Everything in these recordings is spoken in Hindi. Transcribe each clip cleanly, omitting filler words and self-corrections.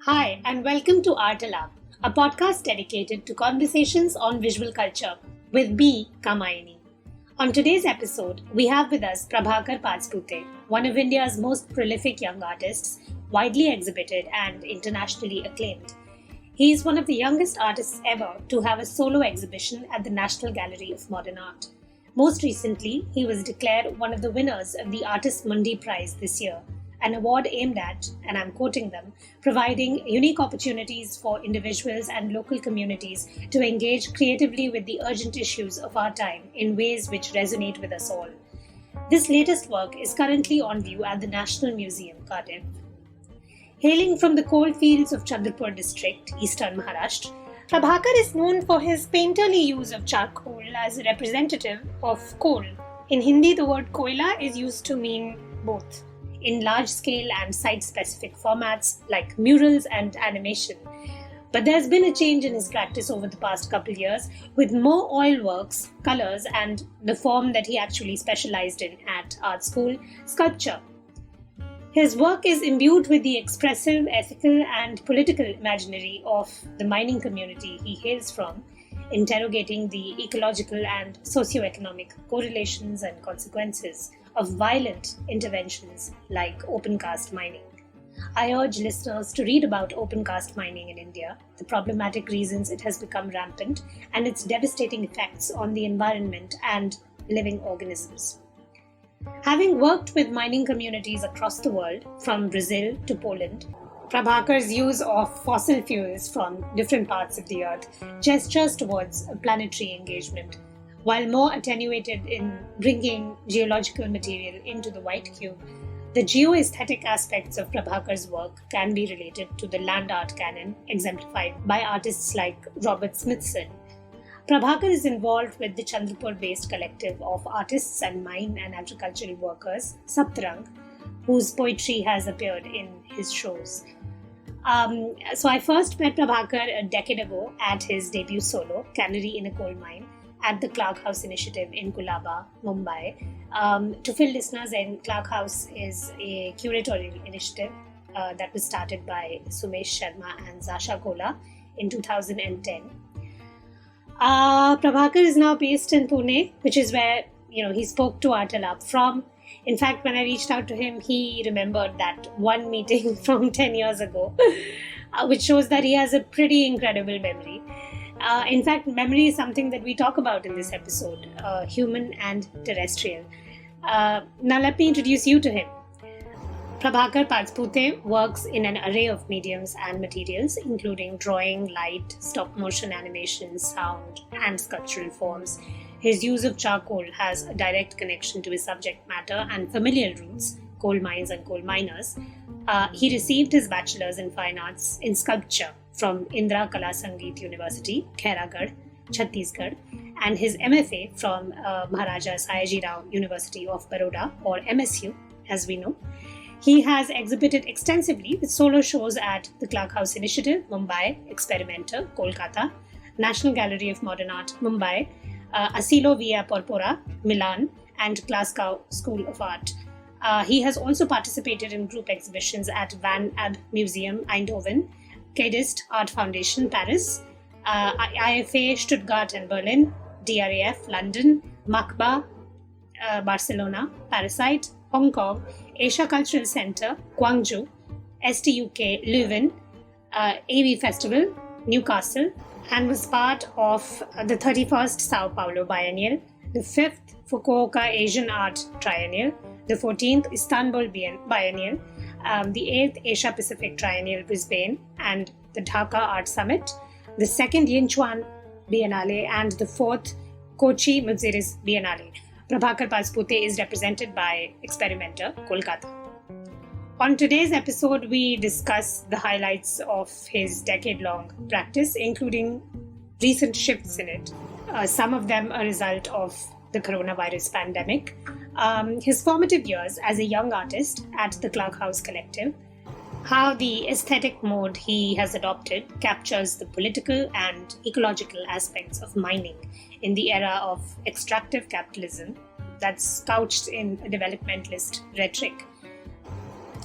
Hi, and welcome to Art Alab, a podcast dedicated to conversations on visual culture with me, Kamayani. On today's episode, we have with us Prabhakar Pazpute, one of India's most prolific young artists, widely exhibited and internationally acclaimed. He is one of the youngest artists ever to have a solo exhibition at the National Gallery of Modern Art. Most recently, he was declared one of the winners of the Artist Mundi Prize this year, an award aimed at, and I'm quoting them, providing unique opportunities for individuals and local communities to engage creatively with the urgent issues of our time in ways which resonate with us all. This latest work is currently on view at the National Museum, Cardiff. Hailing from the coalfields of Chandrapur district, eastern Maharashtra, Prabhakar is known for his painterly use of charcoal as a representative of coal. In Hindi, the word koila is used to mean both, in large-scale and site-specific formats like murals and animation. But there's been a change in his practice over the past couple years, with more oil works, colours, and the form that he actually specialised in at art school, sculpture. His work is imbued with the expressive, ethical, and political imaginary of the mining community he hails from, interrogating the ecological and socio-economic correlations and consequences of violent interventions like open-cast mining. I urge listeners to read about open-cast mining in India, the problematic reasons it has become rampant, and its devastating effects on the environment and living organisms. Having worked with mining communities across the world, from Brazil to Poland, Prabhakar's use of fossil fuels from different parts of the earth gestures towards a planetary engagement, while more attenuated in bringing geological material into the white cube. The geoaesthetic aspects of Prabhakar's work can be related to the land art canon exemplified by artists like Robert Smithson. Prabhakar is involved with the Chandrapur-based collective of artists and mine and agricultural workers, Saptarang, whose poetry has appeared in his shows. So I first met Prabhakar a decade ago at his debut solo, Canary in a Coal Mine, at the Clark House Initiative in Colaba, Mumbai. To fill listeners in, Clark House is a curatorial initiative that was started by Sumesh Sharma and Zasha Kola in 2010. Prabhakar is now based in Pune, which is where he spoke to Art Alab from. In fact, when I reached out to him, he remembered that one meeting from 10 years ago, which shows that he has a pretty incredible memory. In fact, memory is something that we talk about in this episode, human and terrestrial. Now let me introduce you to him. Prabhakar Pazpute works in an array of mediums and materials, including drawing, light, stop-motion animation, sound, and sculptural forms. His use of charcoal has a direct connection to his subject matter and familial roots, coal mines and coal miners. He received his bachelor's in fine arts in sculpture from Indira Kala Sangeet University, Khairagarh, Chhattisgarh, and his MFA from Maharaja Sayaji Rao University of Baroda, or MSU, as we know. He has exhibited extensively with solo shows at the Clark House Initiative, Mumbai, Experimenter, Kolkata, National Gallery of Modern Art, Mumbai, Asilo Via Porpora, Milan, and Glasgow School of Art. He has also participated in group exhibitions at Van Ab Museum, Eindhoven, Cadist Art Foundation, Paris, IFA, Stuttgart and Berlin, DRAF, London, MACBA, Barcelona, Parasite, Hong Kong, Asia Cultural Centre, Gwangju, STUK, Leuven, AV Festival, Newcastle, and was part of the 31st Sao Paulo Biennial, the 5th Fukuoka Asian Art Triennial, the 14th Istanbul Biennial, the 8th Asia Pacific Triennial Brisbane, and the Dhaka Art Summit, the 2nd Yinchuan Biennale, and the 4th Kochi Muziris Biennale. Prabhakar Pazpute is represented by Experimenter, Kolkata. On today's episode, we discuss the highlights of his decade-long practice, including recent shifts in it, some of them a result of the coronavirus pandemic, his formative years as a young artist at the Clark House Collective, how the aesthetic mode he has adopted captures the political and ecological aspects of mining in the era of extractive capitalism that's couched in a developmentalist rhetoric.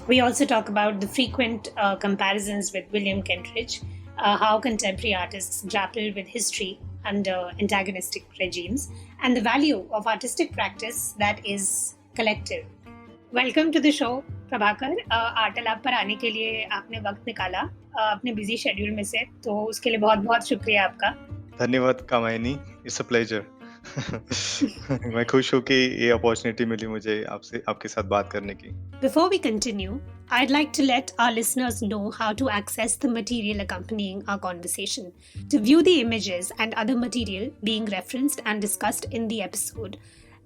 We also talk about the frequent comparisons with William Kentridge, how contemporary artists grapple with history under antagonistic regimes, and the value of artistic practice that is collective. Welcome to the show Prabhakar. Art lab पर आने के लिए आपने वक्त निकाला अपने बिजी शेड्यूल में से, तो उसके लिए बहुत बहुत शुक्रिया आपका। धन्यवाद कामायनी, इट्स अ प्लेजर। मैं खुश हूँ कि ये अपॉर्चुनिटी मिली मुझे आपके साथ बात करने की। Before we continue, I'd like to let our listeners know how to access the material accompanying our conversation. To view the images and other material being referenced and discussed in the episode,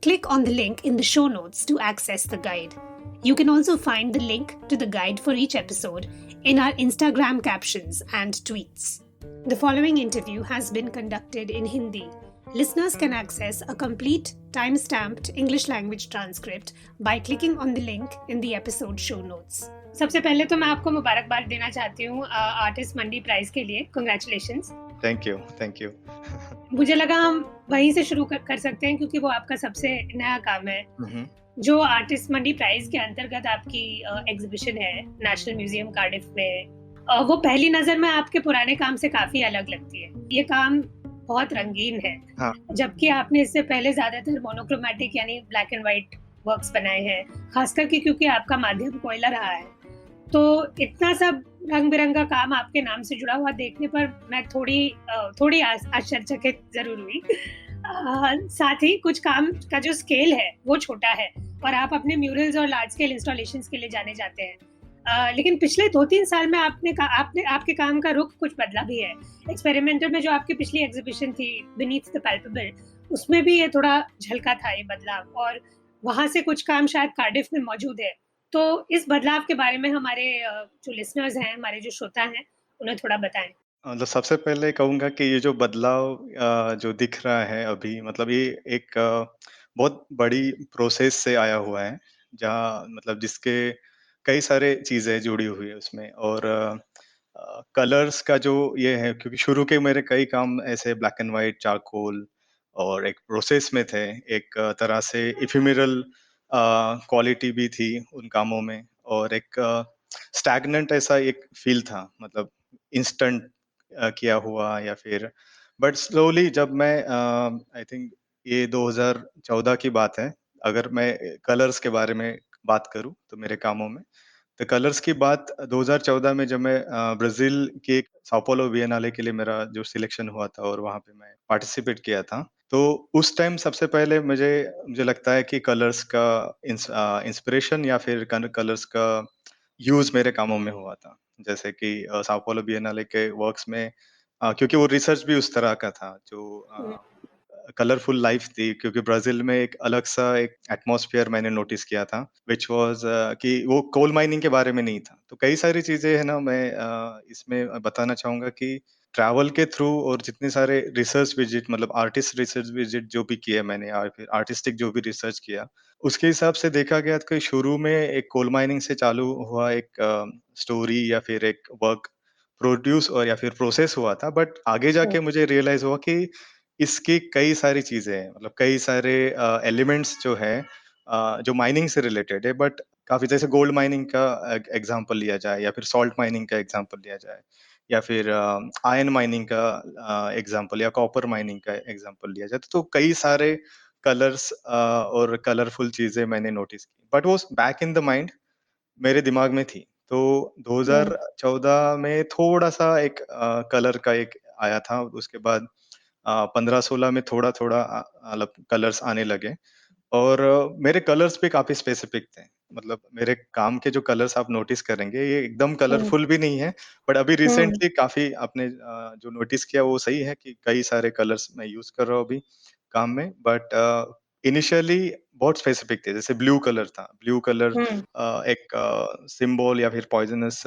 click on the link in the show notes to access the guide. You can also find the link to the guide for each episode in our Instagram captions and tweets. The following interview has been conducted in Hindi. Listeners can access a complete time-stamped English language transcript by clicking on the link in the episode show notes. सबसे पहले तो मैं आपको मुबारकबाद देना चाहती हूँ आर्टिस्ट मंडी प्राइज के लिए। Congratulations. Thank you. मुझे लगा हम वहीं से शुरू कर सकते हैं क्योंकि वो आपका सबसे नया काम है। जो आर्टिस्ट मंडी प्राइज के अंतर्गत आपकी एग्जीबिशन है नेशनल म्यूजियम कार्डिफ में, वो पहली नजर में आपके पुराने काम से काफी अलग लगती है। ये काम बहुत रंगीन है। हाँ। जबकि आपने इससे पहले ज्यादातर मोनोक्रोमैटिक यानी ब्लैक एंड व्हाइट वर्क्स बनाए हैं, खास करके क्योंकि आपका माध्यम कोयला रहा है। तो इतना सब रंग बिरंगा काम आपके नाम से जुड़ा हुआ देखने पर मैं थोड़ी आश्चर्यचकित जरूर हुई। साथ ही कुछ काम का जो स्केल है वो छोटा है और आप अपने म्यूरल्स और लार्ज स्केल इंस्टॉलेशंस के लिए जाने जाते हैं। लेकिन पिछले 2-3 साल में आपके काम का रुख कुछ बदला भी है। एक्सपेरिमेंटल में जो आपकी पिछली एग्जीबिशन थी बीनीथ द पैल्पेबल, उसमें भी ये थोड़ा झलका था ये बदलाव, और वहां से कुछ काम शायद कार्डिफ में मौजूद है। तो इस बदलाव के बारे में हमारे जो लिसनर्स हैं, हमारे जो श्रोता हैं, उन्हें थोड़ा बताएं। मतलब सबसे पहले कहूँगा कि ये जो बदलाव जो दिख रहा है अभी, मतलब ये एक बहुत बड़ी प्रोसेस से आया हुआ है, जहाँ मतलब जिसके कई सारे चीज़ें जुड़ी हुई है उसमें। और कलर्स का जो ये है, क्योंकि शुरू के मेरे कई काम ऐसे ब्लैक एंड व्हाइट, चारकोल और एक प्रोसेस में थे। एक तरह से इफेमेरल क्वालिटी भी थी उन कामों में, और एक स्टैग्नेंट ऐसा एक फील था, मतलब इंस्टेंट किया हुआ या फिर। बट स्लोली जब मैं आई थिंक ये 2014 की बात है, अगर मैं कलर्स के बारे में बात करूं तो मेरे कामों में, तो कलर्स की बात 2014 में जब मैं ब्राजील के साओ paulo बिएनाले के लिए मेरा जो सिलेक्शन हुआ था और वहाँ पे मैं पार्टिसिपेट किया था, तो उस टाइम सबसे पहले मुझे लगता है कि कलर्स का इंस्पिरेशन या फिर कलर्स का यूज़ मेरे कामों में हुआ था। जैसे कि साओ paulo बिएनाले के वर्क्स में, क्योंकि वो रिसर्च भी उस तरह का था जो कलरफुल लाइफ थी, क्योंकि ब्राज़ील में एक अलग-सा एक एटमॉस्फेयर मैंने नोटिस किया था, व्हिच वाज़ कि वो कोल माइनिंग के बारे में नहीं था। तो कई सारी चीज़ें है ना, मैं इसमें बताना चाहूँगा कि ट्रैवल के थ्रू और जितने सारे रिसर्च विज़िट, मतलब आर्टिस्ट रिसर्च विज़िट जो भी किए मैंने, या फिर आर्टिस्टिक जो भी रिसर्च किया, उसके हिसाब से देखा गया कि शुरू में एक कोल माइनिंग से चालू हुआ एक स्टोरी या फिर एक वर्क प्रोड्यूस और या फिर प्रोसेस हुआ था। बट आगे जाके मुझे रियलाइज़ हुआ कि इसकी कई सारी चीज़ें हैं, मतलब कई सारे एलिमेंट्स जो हैं जो माइनिंग से रिलेटेड है, बट काफ़ी, जैसे गोल्ड माइनिंग का एग्ज़ाम्पल लिया जाए, या फिर सॉल्ट माइनिंग का एग्ज़ाम्पल लिया जाए, या फिर आयरन माइनिंग का एग्ज़ाम्पल, या कॉपर माइनिंग का एग्ज़ाम्पल लिया जाए, तो कई सारे कलर्स और कलरफुल चीज़ें मैंने नोटिस की। बट वो बैक इन द माइंड मेरे दिमाग में थी। तो 2014 में थोड़ा-सा एक कलर का एक आया था। उसके बाद 15-16 में थोड़ा-थोड़ा मतलब कलर्स आने लगे, और मेरे कलर्स भी काफ़ी स्पेसिफिक थे। मतलब मेरे काम के जो कलर्स आप नोटिस करेंगे, ये एकदम कलरफुल भी नहीं है, बट अभी रिसेंटली काफ़ी आपने जो नोटिस किया वो सही है कि कई सारे कलर्स मैं यूज़ कर रहा हूँ अभी काम में। बट इनिशियली बहुत स्पेसिफिक थे, जैसे ब्लू कलर था। ब्लू कलर एक सिंबल या फिर पॉइज़नस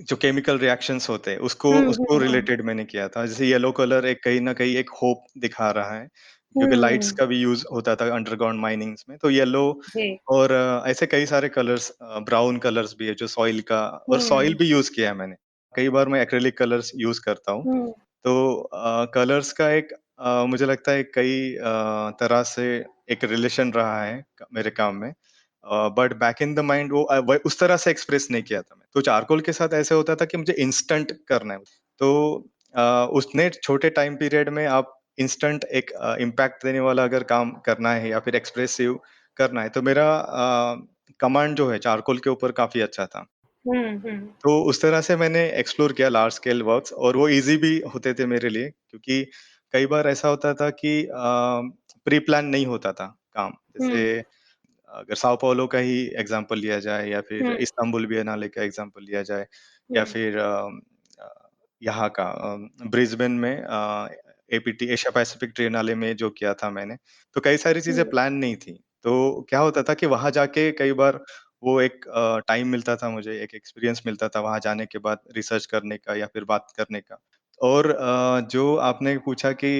जो केमिकल रिएक्शंस होते हैं उसको रिलेटेड मैंने किया था। जैसे येलो कलर एक कहीं न कहीं एक होप दिखा रहा है, क्योंकि लाइट्स का भी यूज़ होता था अंडरग्राउंड माइनिंग्स में, तो येलो। और ऐसे कई सारे कलर्स, ब्राउन कलर्स भी है जो सॉइल का, और सॉइल भी यूज़ किया है मैंने। कई बार मैं एक्रिलिक कलर्स यूज़ करता हूँ। तो कलर्स का एक मुझे लगता है कई तरह से एक रिलेशन रहा है मेरे काम में। But back in the mind वो उस तरह से एक्सप्रेस नहीं किया था मैं। तो चारकोल के साथ ऐसे होता था कि मुझे इंस्टेंट करना है। तो उसने छोटे टाइम पीरियड में आप इंस्टेंट एक इम्पैक्ट देने वाला अगर काम करना है या फिर एक्सप्रेसिव करना है, तो मेरा कमांड जो है चारकोल के ऊपर काफ़ी अच्छा था। हुँ, हुँ। तो उस तरह से मैंने एक्सप्लोर किया लार्ज स्केल वर्क्स और वो ईज़ी भी होते थे मेरे लिए क्योंकि कई बार ऐसा होता था कि प्री प्लान नहीं होता था काम। हुँ, जैसे अगर साओ पाउलो का ही एग्ज़ाम्पल लिया जाए या फिर हुँ, इस्तांबुल बिएनाले का एग्ज़ाम्पल लिया जाए या हुँ, फिर अ, यहाँ का ब्रिस्बेन में एपीटी एशिया पैसिफिक ट्रिएनाले में जो किया था मैंने, तो कई सारी चीज़ें हुँ, प्लान नहीं थी। तो क्या होता था कि वहाँ जाके कई बार वो एक टाइम मिलता था मुझे, एक एक्सपीरियंस मिलता था वहाँ जाने के बाद रिसर्च करने का या फिर बात करने का। और जो आपने पूछा कि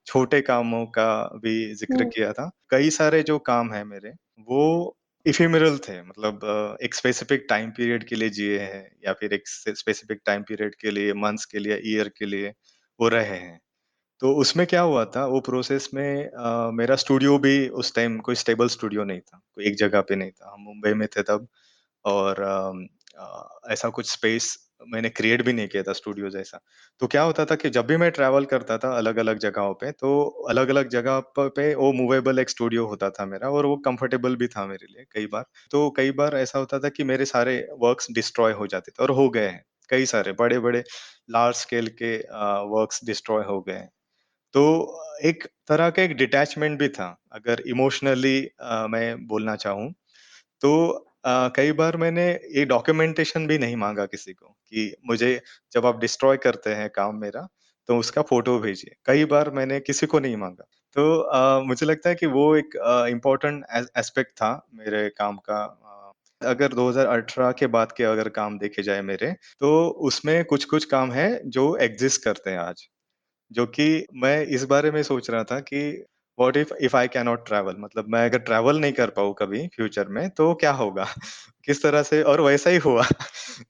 छोटे कामों का भी ज़िक्र हुँ, किया था। कई सारे जो काम हैं मेरे, वो इफ़ेमेरल थे मतलब एक स्पेसिफिक टाइम पीरियड के लिए जिए हैं या फिर एक स्पेसिफिक टाइम पीरियड के लिए, मंथ्स के लिए, ईयर के लिए वो रहे हैं। तो उसमें क्या हुआ था, वो प्रोसेस में मेरा स्टूडियो भी उस टाइम कोई स्टेबल स्टूडियो नहीं था, कोई एक जगह पे नहीं था। हम मुंबई में थे तब और ऐसा कुछ स्पेस मैंने क्रिएट भी नहीं किया था स्टूडियो जैसा। तो क्या होता था कि जब भी मैं ट्रैवल करता था अलग-अलग जगहों पे, तो अलग-अलग जगह पे वो मूवेबल एक स्टूडियो होता था मेरा और वो कंफर्टेबल भी था मेरे लिए कई बार। तो कई बार ऐसा होता था कि मेरे सारे वर्क्स डिस्ट्रॉय हो जाते थे और हो गए हैं, कई सारे बड़े-बड़े लार्ज स्केल के वर्क्स डिस्ट्रॉय हो गए हैं। तो एक तरह का एक डिटैचमेंट भी था, अगर इमोशनली मैं बोलना चाहूँ, तो कई बार मैंने ये डॉक्यूमेंटेशन भी नहीं माँगा किसी को कि मुझे जब आप डिस्ट्रॉय करते हैं काम मेरा, तो उसका फ़ोटो भेजिए। कई बार मैंने किसी को नहीं माँगा। तो मुझे लगता है कि वो एक इम्पोर्टेंट एस्पेक्ट था मेरे काम का। अगर 2018 के बाद के अगर काम देखे जाए मेरे, तो उसमें कुछ-कुछ काम हैं जो एक्सिस्ट करते हैं आज। जो कि मैं इस बारे में सोच रहा था कि what if I can not travel मतलब मैं अगर ट्रैवल नहीं कर पाऊँ कभी फ्यूचर में तो क्या होगा? किस तरह से और वैसा ही हुआ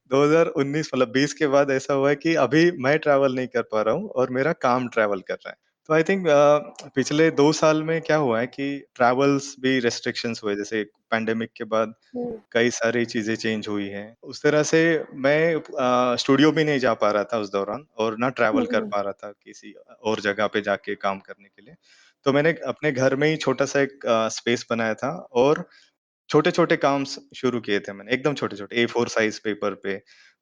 2019 मतलब 20 के बाद ऐसा हुआ है कि अभी मैं ट्रैवल नहीं कर पा रहा हूँ और मेरा काम ट्रैवल कर रहा है। तो आई थिंक पिछले 2 साल में क्या हुआ है कि ट्रैवल्स भी रिस्ट्रिक्शंस हुए जैसे पैंडेमिक के बाद हुँ, कई सारी चीज़ें चेंज हुई हैं। उस तरह से मैं स्टूडियो भी नहीं जा पा रहा था उस दौरान और ना ट्रैवल कर हुँ, पा रहा था किसी और जगह पे जाके काम करने के लिए। तो मैंने अपने घर में ही छोटा-सा एक स्पेस बनाया था और छोटे-छोटे काम शुरू किए थे मैंने, एकदम छोटे-छोटे ए4 साइज़ पेपर पे।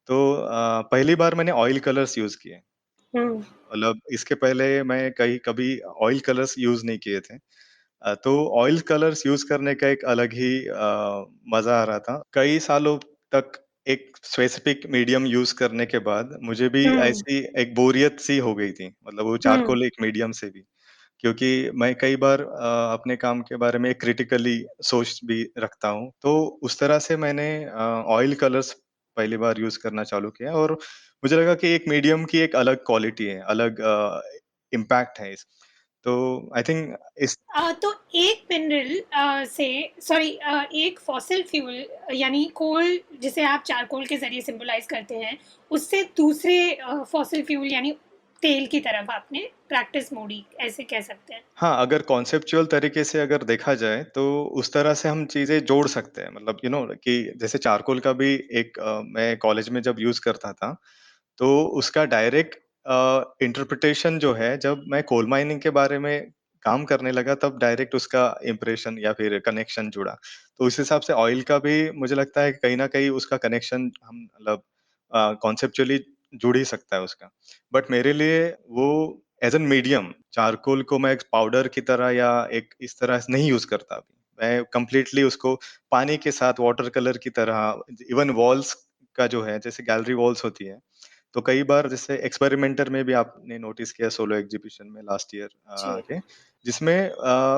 तो पहली बार मैंने ऑयल कलर्स यूज़ किए। हुँ, मतलब इसके पहले मैं कहीं कभी ऑयल कलर्स यूज़ नहीं किए थे। तो ऑयल कलर्स यूज़ करने का एक अलग ही मज़ा आ रहा था। कई सालों तक एक स्पेसिफिक मीडियम यूज़ करने के बाद मुझे भी हुँ, ऐसी एक बोरियत सी हो गई थी। मतलब वो हुँ, चारकोल एक मीडियम से भी। क्योंकि मैं कई बार अपने काम के बारे में क्रिटिकली सोच भी रखता हूँ। तो उस तरह से मैंने ऑयल कलर्स पहली बार यूज़ करना चालू किया और मुझे लगा कि एक मीडियम की एक अलग क्वालिटी है, अलग इम्पैक्ट है इस तो आई थिंक इस तो एक मिनरल से सॉरी एक फॉसिल फ्यूल यानी कोल जिसे आप चारकोल के ज़रिए सिंबलाइज़ करते हैं, उससे दूसरे फॉसिल फ्यूल यानी तेल की तरफ आपने प्रैक्टिस मोड़ी ऐसे कह सकते हैं। हाँ, अगर कॉन्सेप्चुअल तरीके से अगर देखा जाए, तो उस तरह से हम चीज़ें जोड़ सकते हैं। मतलब कि जैसे चारकोल का भी एक मैं कॉलेज में जब यूज़ करता था, तो उसका डायरेक्ट इंटरप्रिटेशन जो है, जब मैं कोल माइनिंग के बारे में काम करने लगा, तब डायरेक्ट उसका इम्प्रेशन या फिर कनेक्शन जुड़ा। तो उस हिसाब से ऑयल का भी मुझे लगता है कहीं न कहीं उसका कनेक्शन हम मतलब कॉन्सेप्चुअली जुड़ ही सकता है उसका। बट मेरे लिए वो एज़ एन मीडियम चारकोल को मैं एक पाउडर की तरह या एक इस तरह से नहीं यूज़ करता अभी। मैं कंप्लीटली उसको पानी के साथ वाटर कलर की तरह इवन वॉल्स का जो है, जैसे गैलरी वॉल्स होती है, तो कई बार जैसे एक्सपेरिमेंटर में भी आपने नोटिस किया सोलो एग्ज़िबिशन में लास्ट ईयर जी। के जिसमें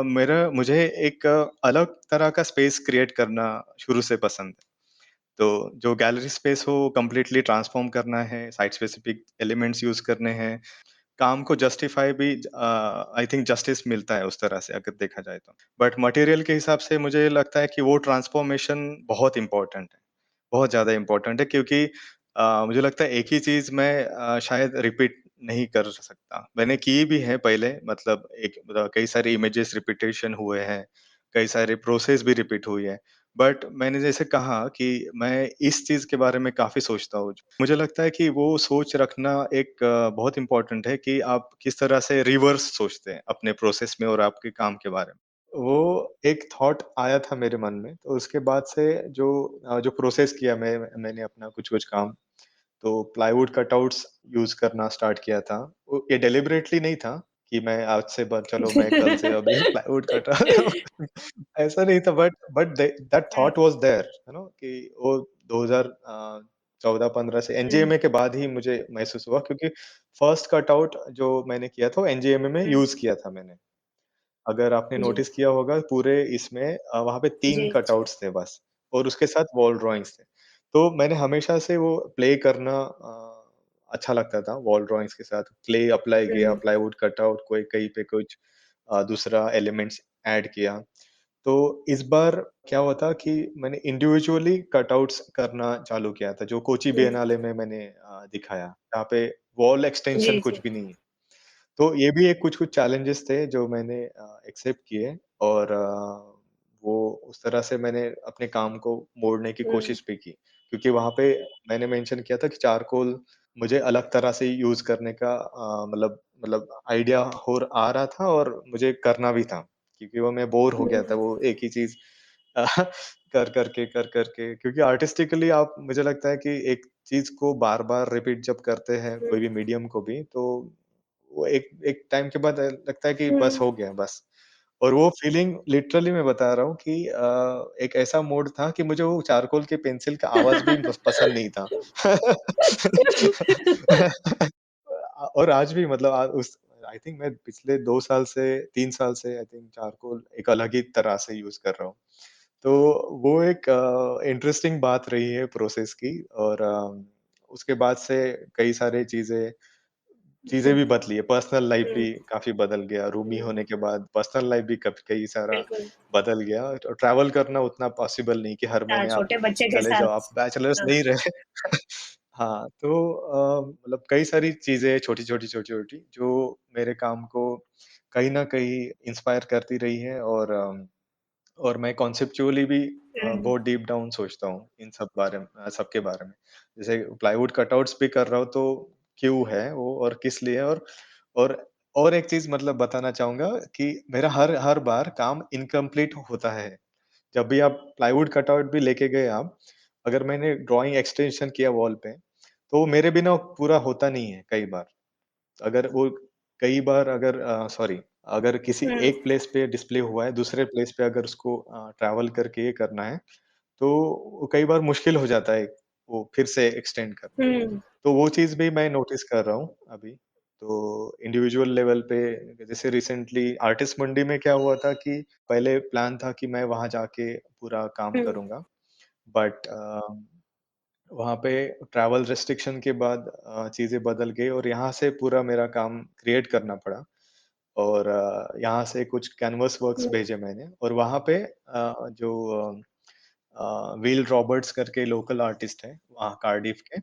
मेरा मुझे एक अलग तरह का स्पेस क्रिएट करना शुरू से पसंद है। तो जो गैलरी स्पेस हो कंप्लीटली ट्रांसफ़ॉर्म करना है, साइट स्पेसिफिक एलिमेंट्स यूज़ करने हैं, काम को जस्टिफ़ाई भी आई थिंक जस्टिस मिलता है उस तरह से अगर देखा जाए तो। बट मटेरियल के हिसाब से मुझे लगता है कि वो ट्रांसफ़ॉर्मेशन बहुत इम्पोर्टेंट है। बहुत ज़्यादा इम्पोर्टेंट है क्योंकि मुझे लगता है एक ही चीज़ मैं शायद रिपीट नहीं कर सकता। मैंने की भी है पहले मतलब कई सारे इमेजेस रिपिटेशन हुए हैं, कई सारे प्रोसेस भी रिपीट हुई है। बट मैंने जैसे कहा कि मैं इस चीज़ के बारे में काफ़ी सोचता हूँ। मुझे लगता है कि वो सोच रखना एक बहुत इम्पोर्टेंट है कि आप किस तरह से रिवर्स सोचते हैं अपने प्रोसेस में और आपके काम के बारे में। वो एक थॉट आया था मेरे मन में, तो उसके बाद से जो प्रोसेस किया मैंने अपना कुछ-कुछ काम, तो प्लाईवुड कटआउट्स यूज़ करना स्टार्ट किया था। वो ये डेलिबरेटली नहीं था कि मैं आज से ब चलो मैं कल से अभी प्लाईवुड कट रहा हूँ। ऐसा नहीं था but that hmm, thought was there कि वो 14-15 से हुँ, एनजीएमए के बाद ही मुझे महसूस हुआ, क्योंकि फर्स्ट कटआउट जो मैंने किया था वो एनजीएमए में हुँ, यूज़ किया था मैंने। अगर आपने जी, नोटिस किया होगा पूरे इसमें वहाँ पे 3 जी, जी। कटआउट्स थे बस, और उसके साथ वॉल ड्राइंग्स थे। तो मैंने हमेशा से वो प्ले करना अच्छा लगता था वॉल ड्राइंग्स के साथ। क्ले अप्लाई किया, हुँ, प्लाईवुड कटआउट कोई कहीं पे कुछ दूसरा एलिमेंट्स ऐड किया। तो इस बार क्या हुआ था कि मैंने इंडिविजुअली कटआउट्स करना चालू किया था, जो कोची हुँ, बिएनाले में मैंने दिखाया, जहाँ पे वॉल एक्सटेंशन जी, जी। कुछ भी नहीं है। तो ये भी एक कुछ-कुछ चैलेंजेस थे जो मैंने एक्सेप्ट किए, और वो उस तरह से मैंने अपने काम को मोड़ने की हुँ, कोशिश भी की। क्योंकि वहाँ पे मैंने मेंशन किया था कि चारकोल मुझे अलग तरह से यूज़ करने का मतलब आइडिया आ रहा था, और मुझे करना भी था। क्योंकि वो मैं बोर हो गया था, हुँ, वो एक ही चीज़ कर कर के, क्योंकि आर्टिस्टिकली आप, मुझे लगता है कि एक चीज़ को बार-बार रिपीट जब करते हैं, हुँ, कोई भी मीडियम को भी, तो वो एक एक टाइम के बाद लगता है कि बस हुँ। हो गया बस। और वो फीलिंग लिटरली मैं बता रहा हूँ कि एक ऐसा मोड था कि मुझे वो चारकोल के पेंसिल का आवाज़ भी पसंद नहीं था। और आज भी मतलब उस आई थिंक मैं पिछले 2 साल से 3 साल से आई थिंक चारकोल एक अलग ही तरह से यूज़ कर रहा हूँ। तो वो एक इंटरेस्टिंग बात रही है प्रोसेस की, और उसके बाद से कई सारी चीज़ें भी बदली है, पर्सनल लाइफ़ हुँ, भी काफ़ी बदल गया, रूमी हुँ, होने के बाद पर्सनल लाइफ़ भी कई सारा बिल्कुल। बदल गया, और ट्रैवल करना उतना पॉसिबल नहीं कि हर महीने आप छोटे बच्चे के चले जाओ, साथ। आप बैचलर्स हाँ, नहीं रहे। हाँ, तो मतलब कई सारी चीज़ें छोटी-छोटी, छोटी-छोटी जो मेरे काम को कहीं न कहीं इंस्पायर करती रही है, और मैं कॉन्सेप्चुअली भी हुँ, बहुत डीप डाउन सोचता हूँ इन सबके बारे में। जैसे प्लाईवुड कटआउट्स भी कर रहा हूँ, तो क्यों है वो और किस लिए, और और एक चीज़ मतलब बताना चाहूँगा कि मेरा हर हर बार काम इनकम्प्लीट होता है। जब भी आप प्लाईवुड कटआउट भी लेके गए आप, अगर मैंने ड्राइंग एक्सटेंशन किया वॉल पे, तो वो मेरे बिना पूरा होता नहीं है कई बार। अगर वो कई बार अगर सॉरी अगर किसी हुँ, एक प्लेस पे डिस्प्ले हुआ है, दूसरे प्लेस पे अगर उसको ट्रैवल करके ये करना है, तो वो कई बार मुश्किल हो जाता है, वो फिर से एक्सटेंड करना। हुँ, तो वो चीज़ भी मैं नोटिस कर रहा हूँ अभी। तो इंडिविजुअल लेवल पे जैसे रिसेंटली आर्टिस्ट मंडी में क्या हुआ था कि पहले प्लान था कि मैं वहाँ जाके पूरा काम हुँ, करूँगा। बट वहाँ पे ट्रैवल रिस्ट्रिक्शन के बाद चीज़ें बदल गई, और यहाँ से पूरा मेरा काम क्रिएट करना पड़ा, और यहाँ से कुछ कैनवास वर्क्स हुँ, भेजे मैंने, और वहाँ पे जो विल रॉबर्ट्स करके लोकल आर्टिस्ट हैं वहाँ कार्डिफ के,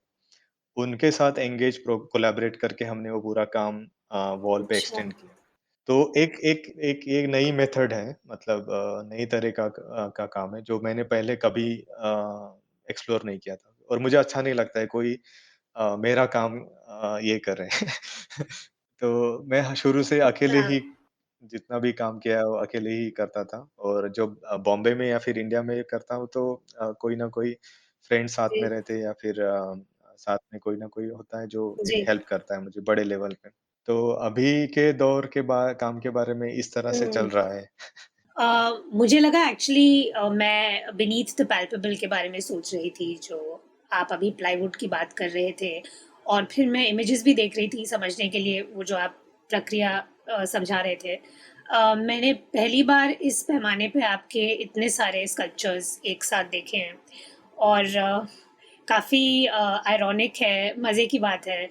उनके साथ एंगेज प्रो कोलैबोरेट करके हमने वो पूरा काम वॉल पे अच्छा। एक्सटेंड किया। तो एक एक एक ये नई मेथड है, मतलब नई तरह का काम है जो मैंने पहले कभी एक्सप्लोर नहीं किया था, और मुझे अच्छा नहीं लगता है कोई मेरा काम ये करे। तो मैं शुरू से अकेले हाँ, ही जितना भी काम किया है वो अकेले ही करता था, और जब बॉम्बे में या फिर इंडिया में करता हूँ, तो कोई ना कोई फ्रेंड साथ में जी, रहते हैं, या फिर साथ में कोई ना कोई होता है जो एक जी। हेल्प करता है मुझे बड़े लेवल पे। तो अभी के दौर के काम के बारे में इस तरह से हुँ। चल रहा है। मुझे लगा एक्चुअली मैं बीनीथ द पैल्पेबल के बारे में सोच रही थी, जो आप अभी प्लाईवुड की बात कर रहे थे, और फिर मैं इमेजेस भी देख रही थी समझने के लिए, वो जो आप प्रक्रिया समझा रहे थे। मैंने पहली बार इस पैमाने पे आपके इतने सारे स्कल्पचर्स एक साथ देखे हैं, और काफ़ी आयरॉनिक है, मज़े की बात है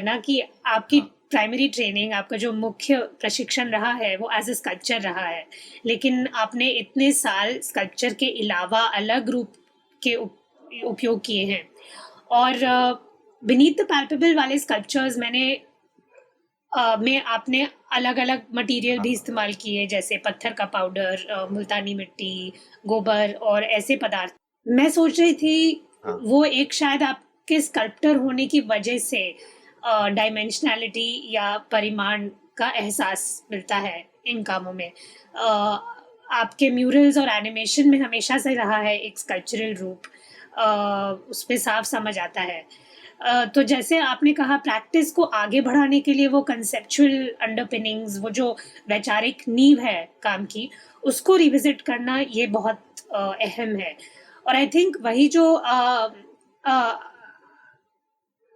ना कि आपकी हाँ, प्राइमरी ट्रेनिंग, आपका जो मुख्य प्रशिक्षण रहा है, वो एज़ अ स्कल्पचर रहा है। लेकिन आपने इतने साल स्कल्पचर के अलावा अलग रूप के उपयोग किए हैं, और बीनीथ द पैल्पेबल वाले स्कल्पचर्स में आपने अलग-अलग मटेरियल भी हाँ, इस्तेमाल किए, जैसे पत्थर का पाउडर, मुल्तानी मिट्टी, गोबर और ऐसे पदार्थ। मैं सोच रही थी हाँ, वो एक शायद आपके स्कल्प्टर होने की वजह से डायमेंशनैलिटी या परिमाण का एहसास मिलता है इन कामों में। आपके म्यूरल्स और एनिमेशन में हमेशा से रहा है एक स्कल्पचरल रूप, उसमें साफ समझ आता है। तो जैसे आपने कहा, प्रैक्टिस को आगे बढ़ाने के लिए वो कंसेप्चुअल अंडरपिनिंग्स, वो जो वैचारिक नींव है काम की, उसको रिविजिट करना ये बहुत अहम है। और आई थिंक वही जो अ,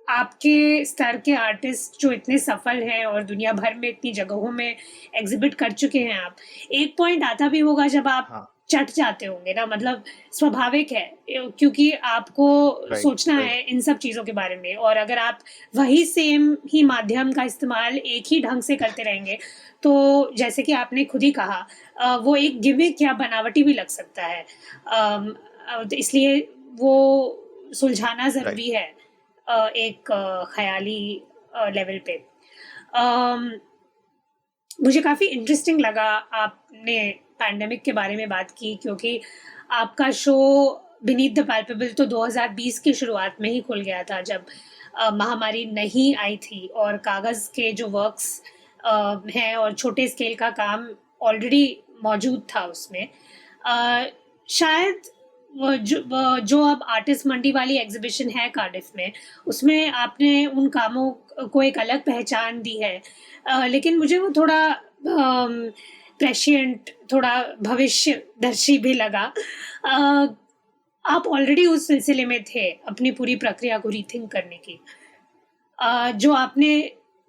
आपके स्तर के आर्टिस्ट जो इतने सफल हैं और दुनिया भर में इतनी जगहों में एग्जिबिट कर चुके हैं आप, एक पॉइंट आता भी होगा जब आप हाँ, चट जाते होंगे ना, मतलब स्वाभाविक है, क्योंकि आपको राइट, सोचना राइट। है इन सब चीज़ों के बारे में, और अगर आप वही सेम ही माध्यम का इस्तेमाल एक ही ढंग से करते रहेंगे, तो जैसे कि आपने खुद ही कहा, वो एक गिमिक या बनावटी भी लग सकता है। तो इसलिए वो सुलझाना राइट। ज़रूरी है एक ख़याली लेवल पे। अम, मुझे काफ़ी इंटरेस्टिंग लगा आपने पैंडेमिक के बारे में बात की, क्योंकि आपका शो बीनीथ द पैल्पेबल तो 2020 की शुरुआत में ही खुल गया था, जब महामारी नहीं आई थी और कागज़ के जो वर्क्स हैं और छोटे स्केल का काम ऑलरेडी मौजूद था उसमें। अ, शायद जो अब आर्टिस्ट मंडी वाली एग्जीबिशन है कार्डिफ में, उसमें आपने उन कामों को एक अलग पहचान दी है। लेकिन मुझे वो थोड़ा प्रेशिएंट, थोड़ा भविष्यदर्शी भी लगा। अ, आप ऑलरेडी उस सिलसिले में थे अपनी पूरी प्रक्रिया को रीथिंक करने की। जो आपने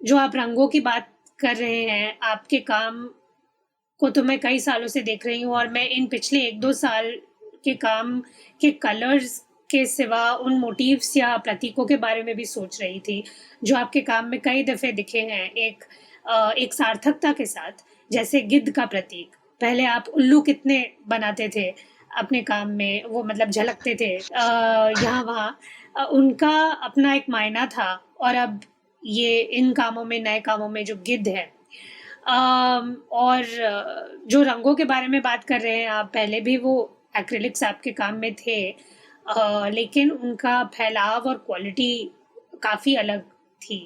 जो आप रंगों की बात कर रहे हैं, आपके काम को तो मैं कई सालों से देख रही हूँ, और मैं इन पिछले 1-2 साल के काम के कलर्स के सिवा उन मोटिव्स या प्रतीकों के बारे में भी सोच रही थी, जो आपके काम में कई दफ़े दिखे हैं, एक सार्थकता के साथ। जैसे गिद्ध का प्रतीक, पहले आप उल्लू कितने बनाते थे अपने काम में, वो मतलब झलकते थे यहाँ-वहाँ। उनका अपना एक मायना था, और अब ये इन कामों में, नए कामों में जो गिद्ध है, और जो रंगों के बारे में बात कर रहे हैं आप, पहले भी वो एक्रिलिक्स आपके काम में थे, लेकिन उनका फैलाव और क्वालिटी काफ़ी अलग थी।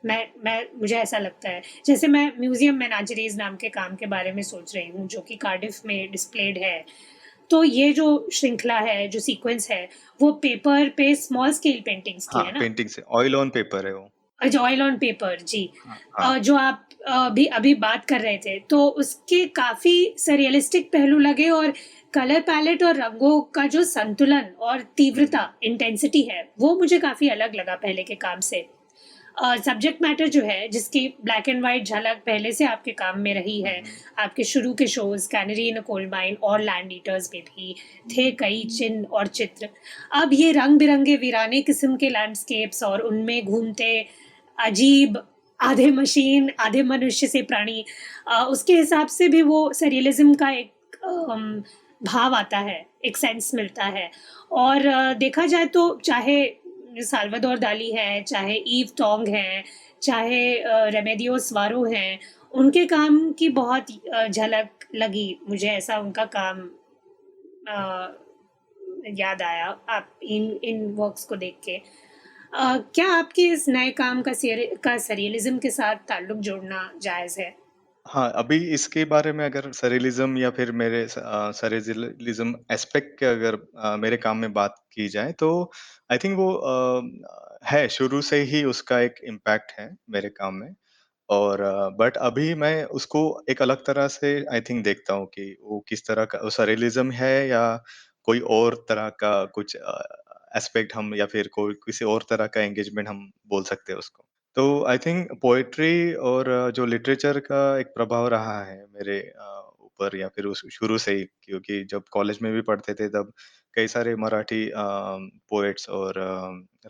मुझे ऐसा लगता है, जैसे मैं म्यूज़ियम मेनाजरीज़ नाम के काम के बारे में सोच रही हूँ, जो कि कार्डिफ में डिस्प्लेड है। तो ये जो श्रृंखला है, जो सीक्वेंस है, वो पेपर पे स्मॉल स्केल पेंटिंग्स की हाँ, है ना? पेंटिंग से ऑयल ऑन पेपर है वो। अच्छा, ऑयल ऑन पेपर, जी। हाँ, हाँ, जो आप भी अभी बात कर रहे थे, तो उसके काफ़ी सररियलिस्टिक पहलू लगे, और कलर पैलेट और रंगों का जो संतुलन और तीव्रता, इंटेंसिटी है, वो मुझे काफ़ी अलग लगा पहले के काम से। सब्जेक्ट मैटर जो है, जिसकी ब्लैक एंड व्हाइट झलक पहले से आपके काम में रही हुँ, है, हुँ। आपके शुरू के शोज़ कैनरी इन अ कोल माइन और लैंड ईटर्स में भी थे कई चिन्ह और चित्र। अब ये रंग-बिरंगे वीराने किस्म के लैंडस्केप्स, और उनमें घूमते अजीब, आधे मशीन, आधे मनुष्य से प्राणी, उसके हिसाब से भी वो सररियलिज़्म का एक भाव आता है, एक सेंस मिलता है। और देखा जाए तो चाहे साल्वादोर दाली हैं, चाहे ईव टोंग हैं, चाहे रेमेडियोस वारो हैं, उनके काम की बहुत झलक लगी मुझे, ऐसा उनका काम अ, याद आया आप इन वर्क्स को देख के। क्या आपके इस नए काम का सररियलिज़्म के साथ ताल्लुक जोड़ना जायज़ है? हाँ, अभी इसके बारे में अगर सररियलिज़्म या फिर मेरे सररियलिज़्म एस्पेक्ट के अगर मेरे काम में बात की जाए तो आई थिंक वो है शुरू से ही उसका एक इम्पैक्ट है मेरे काम में। और बट अभी मैं उसको एक अलग तरह से आई थिंक देखता हूँ कि वो किस तरह का वो सररियलिज़्म है या कोई और तरह का कुछ एस्पेक्ट हम या फिर कोई किसी और तरह का एंगेजमेंट हम बोल सकते हैं उसको। तो आई थिंक पोएट्री और जो लिटरेचर का एक प्रभाव रहा है मेरे ऊपर या फिर उस शुरू से ही क्योंकि जब कॉलेज में भी पढ़ते थे तब कई सारे मराठी पोएट्स और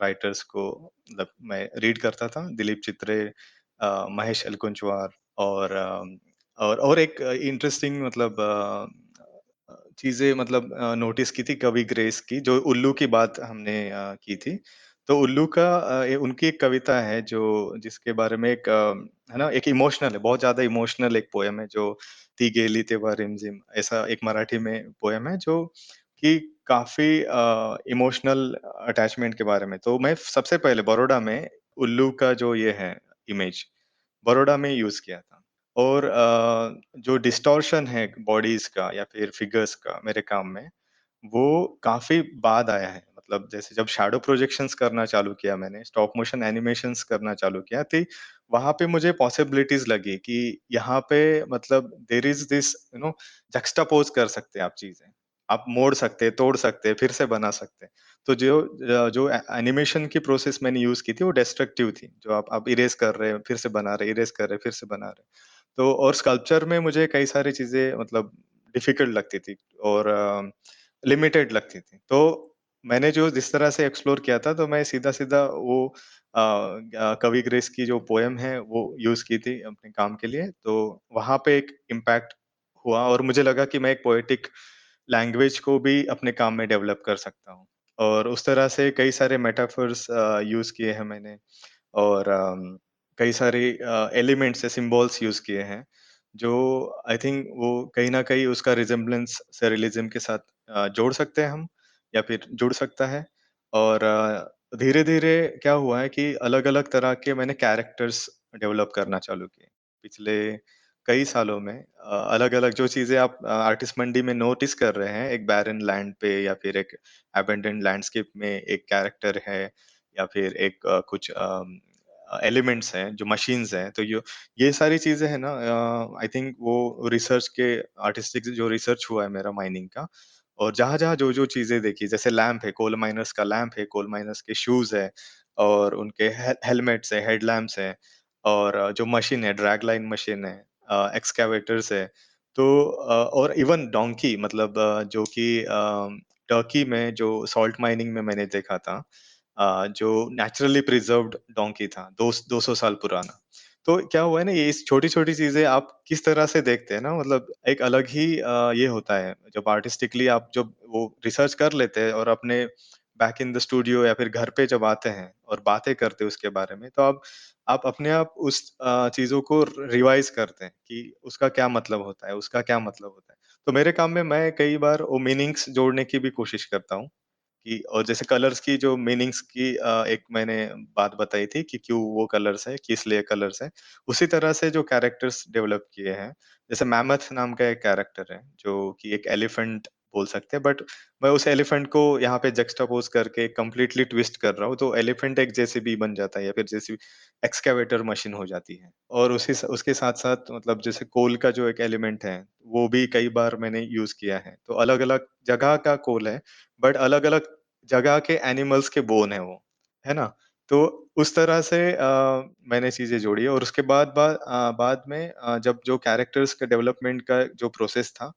राइटर्स को मतलब मैं रीड करता था। दिलीप चित्रे, महेश एलकुंचवार और और एक इंटरेस्टिंग मतलब चीज़ें मतलब नोटिस की थी कवि ग्रेस की जो उल्लू की बात हमने की थी। तो उल्लू का उनकी एक कविता है जो जिसके बारे में एक है ना, एक इमोशनल है, बहुत ज़्यादा इमोशनल एक पोएम है जो "ती गेली तेव्हा रिमझिम" ऐसा एक मराठी में पोएम है जो कि काफ़ी इमोशनल अटैचमेंट के बारे में। तो मैं सबसे पहले बड़ौदा में उल्लू का जो ये है इमेज, बड़ौदा में यूज़ किया था। और जो डिस्टॉर्शन है बॉडीज़ का या फिर फिगर्स का मेरे काम में, वो काफ़ी बाद आया है। मतलब जैसे जब शैडो प्रोजेक्शंस करना चालू किया मैंने, स्टॉप मोशन एनिमेशंस करना चालू किया, तो वहाँ पे मुझे पॉसिबिलिटीज़ लगी कि यहाँ पे मतलब देयर इज़ दिस जक्सटापोज़ कर सकते हैं आप चीज़ें। आप मोड़ सकते हैं, तोड़ सकते हैं, फिर से बना सकते हैं। तो जो एनिमेशन की प्रोसेस मैंने यूज़ की थी, वो डिस्ट्रक्टिव थी। जो आप इरेज़ कर रहे हैं, फिर से बना रहे हैं, इरेज़ कर रहे हैं, फिर से बना रहे हैं। तो और स्कल्पचर में मुझे कई सारी चीज़ें मतलब डिफ़िकल्ट लगती थी और लिमिटेड लगती थी। तो मैंने जो जिस तरह से एक्सप्लोर किया था, तो मैं सीधा-सीधा वो कवि ग्रेस की जो पोएम है, वो यूज़ की थी अपने काम के लिए। तो वहाँ पे एक इम्पैक्ट हुआ और मुझे लगा कि मैं एक पोएटिक लैंग्वेज को भी अपने काम में डेवलप कर सकता हूँ। और उस तरह से कई सारे मेटाफर्स यूज़ किए हैं मैंने। और कई सारे एलिमेंट्स या सिम्बॉल्स यूज़ किए हैं, जो आई थिंक वो कहीं न कहीं उसका रिज़ेम्बलेंस सररियलिज़्म के साथ जोड़ सकते हैं हम या फिर जुड़ सकता है। और धीरे-धीरे क्या हुआ है कि अलग-अलग तरह के मैंने कैरेक्टर्स डेवलप करना चालू किए। पिछले कई सालों में अलग-अलग जो चीज़ें आप आर्टिस्ट मंडी में नोटिस कर रहे हैं, एक बैरन लैंड पे या फिर एक अबैंडन्ड लैंडस्केप में एक कैरेक्टर है या फिर एक कुछ एलिमेंट्स हैं, जो मशीन्स हैं, तो ये सारी चीज़ें हैं ना, आई थिंक वो रिसर्च के आर्टिस्टिक जो रिसर्च हुआ है मेरा माइनिंग का और जहाँ-जहाँ, जो-जो चीज़ें देखी, जैसे लैंप है, कोल माइनर्स का लैंप है, कोल माइनर्स के शूज़ है और उनके हेलमेट्स हैं, हेडलैम्प्स हैं और जो मशीन है, ड्रैग लाइन मशीन है, एक्सकैवेटर्स है। तो और इवन डोंकी मतलब जो कि टर्की में जो सॉल्ट माइनिंग में मैंने देखा था, जो नेचुरली प्रिज़र्व्ड डोंकी था, 200 साल पुराना। तो क्या हुआ है ना, ये छोटी-छोटी चीज़ें आप किस तरह से देखते हैं ना, मतलब एक अलग ही ये होता है, जब आर्टिस्टिकली आप जब वो रिसर्च कर लेते हैं और अपने बैक इन द स्टूडियो या फिर घर पे जब आते हैं और बातें करते हैं उसके बारे में, तो आप अपने आप उस चीज़ों को रिवाइज़ करते हैं कि उसका क्या मतलब होता है, उसका क्या मतलब होता है। तो मेरे काम में मैं कई बार वो मीनिंग्स जोड़ने की भी कोशिश करता हूँ। कि और जैसे कलर्स की जो मीनिंग्स की एक मैंने बात बताई थी कि क्यों वो कलर्स है, किस लिए कलर्स है। उसी तरह से जो कैरेक्टर्स डेवलप किए हैं, जैसे मैमथ नाम का एक कैरेक्टर है, जो कि एक एलिफेंट बोल सकते हैं, बट मैं उस एलिफेंट को यहाँ पे जक्स्टापोज़ करके कंप्लीटली ट्विस्ट कर रहा हूँ, तो एलिफेंट एक जेसीबी बन जाता है या फिर जेसीबी एक्सकैवेटर मशीन हो जाती है। और उसके साथ-साथ मतलब जैसे कोल का जो एक एलिमेंट है, वो भी कई बार मैंने यूज़ किया है। तो अलग-अलग जगह का कोल है, बट अलग-अलग जगह के एनिमल्स के बोन है वो, है ना? तो उस तरह से मैंने चीज़ें जोड़ी और उसके बाद में जब जो कैरेक्टर्स का डेवलपमेंट का जो प्रोसेस था,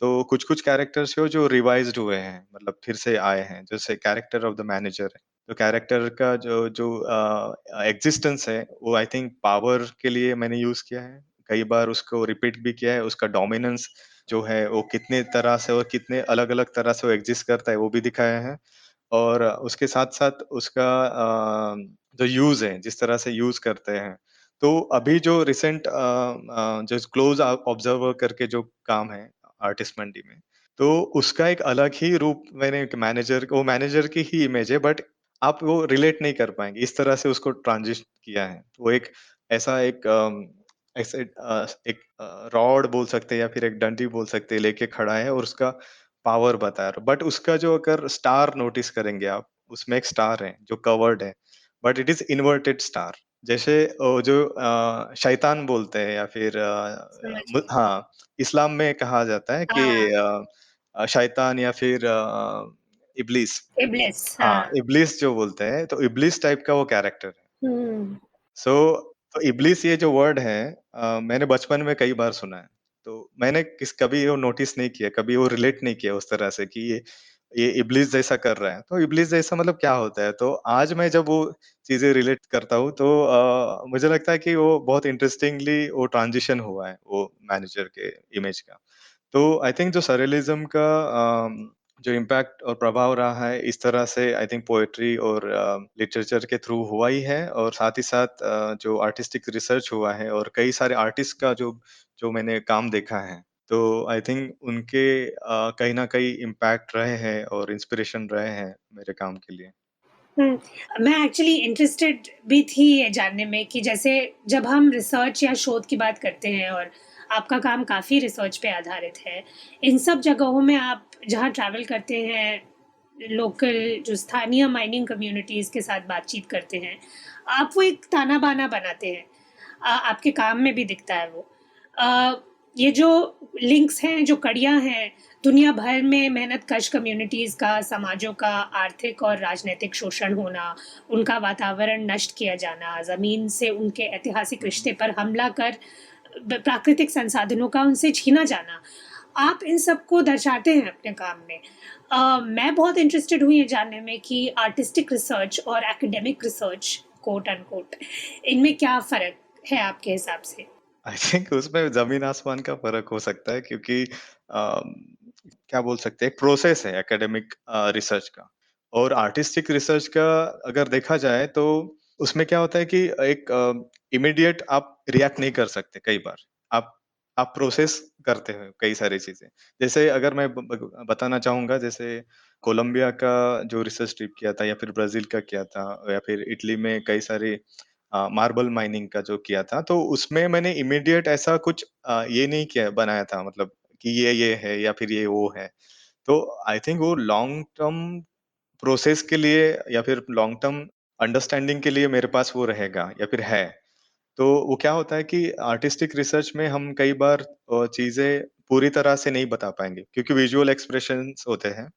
तो कुछ-कुछ कैरेक्टर्स जो रिवाइज़्ड हुए हैं, मतलब फिर से आए हैं, जैसे कैरेक्टर ऑफ द मैनेजर है। तो कैरेक्टर का जो जो एक्जिस्टेंस है, वो आई थिंक पावर के लिए मैंने यूज़ किया है। कई बार उसको रिपीट भी किया है, उसका डोमिनेंस जो है, वो कितने तरह से और कितने अलग-अलग तरह से वो एक्जिस्ट करता है, वो भी दिखाया है। और उसके साथ-साथ उसका जो यूज़ है, जिस तरह से यूज़ करते हैं। तो अभी जो रिसेंट जो क्लोज़ ऑब्जर्वर करके जो काम है आर्टिस्ट मंडी में, तो उसका एक अलग ही रूप मैंने एक मैनेजर की ही इमेज है, बट आप वो रिलेट नहीं कर पाएँगे। इस तरह से उसको ट्रांज़िशन किया है। वो एक ऐसा एक एक रॉड बोल सकते हैं या फिर एक डंडी बोल सकते हैं, लेके खड़ा है और उसका पावर बता रहा, बट उसका जो अगर स्टार नोटिस करेंगे आप, उसमें एक स्टार है जो कवर्ड है, but it is inverted star. जैसे जो शैतान बोलते हैं या फिर समझ गई। हाँ, इस्लाम में कहा जाता है कि हाँ, शैतान या फिर इब्लीस। इब्लिस, हाँ, हाँ। इब्लीस जो बोलते हैं, तो इब्लीस टाइप का वो कैरेक्टर है। हुँ। सो तो इब्लीस ये जो वर्ड है, मैंने बचपन में कई बार सुना है। तो मैंने कभी वो नोटिस नहीं किया, कभी वो रिलेट नहीं किया उस तरह से कि ये इब्लीस जैसा कर रहा है। तो इब्लीस जैसा मतलब क्या होता है? तो आज मैं जब वो चीज़ें रिलेट करता हूँ, तो मुझे लगता है कि वो बहुत इंटरेस्टिंगली वो ट्रांज़िशन हुआ है, वो मैनेजर के इमेज का। तो आई थिंक जो सररियलिज़्म का जो इम्पैक्ट और प्रभाव रहा है, इस तरह से आई थिंक पोएट्री और लिटरेचर के थ्रू हुआ ही है और साथ ही साथ जो आर्टिस्टिक रिसर्च हुआ है और कई सारे आर्टिस्ट का जो जो मैंने काम देखा है, तो आई थिंक उनके कहीं न कहीं इम्पैक्ट रहे हैं और इंस्पिरेशन रहे हैं मेरे काम के लिए। हुँ, मैं एक्चुअली इंटरेस्टेड भी थी ये जानने में कि जैसे जब हम रिसर्च या शोध की बात करते हैं और आपका काम काफ़ी रिसर्च पे आधारित है, इन सब जगहों में आप जहाँ ट्रैवल करते हैं, लोकल जो स्थानीय माइनिंग कम्युनिटीज़ के साथ बातचीत करते हैं, आप वो एक ताना-बाना बनाते हैं। आपके काम में भी दिखता है वो। अ, ये जो लिंक्स हैं, जो कड़ियाँ हैं, दुनिया भर में मेहनतकश कम्युनिटीज़ का, समाजों का आर्थिक और राजनैतिक शोषण होना, उनका वातावरण नष्ट किया जाना, ज़मीन से उनके ऐतिहासिक रिश्ते पर हमला कर प्राकृतिक संसाधनों का उनसे छीना जाना। आप इन सबको दर्शाते हैं अपने काम में। मैं बहुत इंटरेस्टेड हुई ये जानने में कि आर्टिस्टिक रिसर्च और एकेडमिक रिसर्च कोट अनकोट इनमें क्या फ़र्क है आपके हिसाब से? आई थिंक उसमें ज़मीन-आसमान का फ़र्क हो सकता है क्योंकि क्या बोल सकते हैं एक प्रोसेस है एकेडमिक रिसर्च का और आर्टिस्टिक रिसर्च का अगर देखा जाए तो उसमें क्या होता है कि एक इमीडिएट आप रिएक्ट नहीं कर सकते कई बार। आप आप प्रोसेस करते हो कई सारी चीज़ें। जैसे अगर मैं ब ब बताना चाहूँगा जैसे कोलंबिया का जो रिसर्च ट्रिप किया था या फिर ब्राज़ील का किया था या फिर इटली में कई सारे मार्बल माइनिंग का जो किया था, तो उसमें मैंने इमीडिएट ऐसा कुछ ये नहीं किया बनाया था मतलब कि ये है या फिर ये वो है। तो आई थिंक वो लॉन्ग टर्म प्रोसेस के लिए या फिर लॉन्ग टर्म अंडरस्टैंडिंग के लिए मेरे पास वो रहेगा या फिर है। तो वो क्या होता है कि आर्टिस्टिक रिसर्च में हम कई बार चीज़ें पूरी तरह से नहीं बता पाएँगे क्योंकि विजुअल एक्सप्रेशंस होते हैं।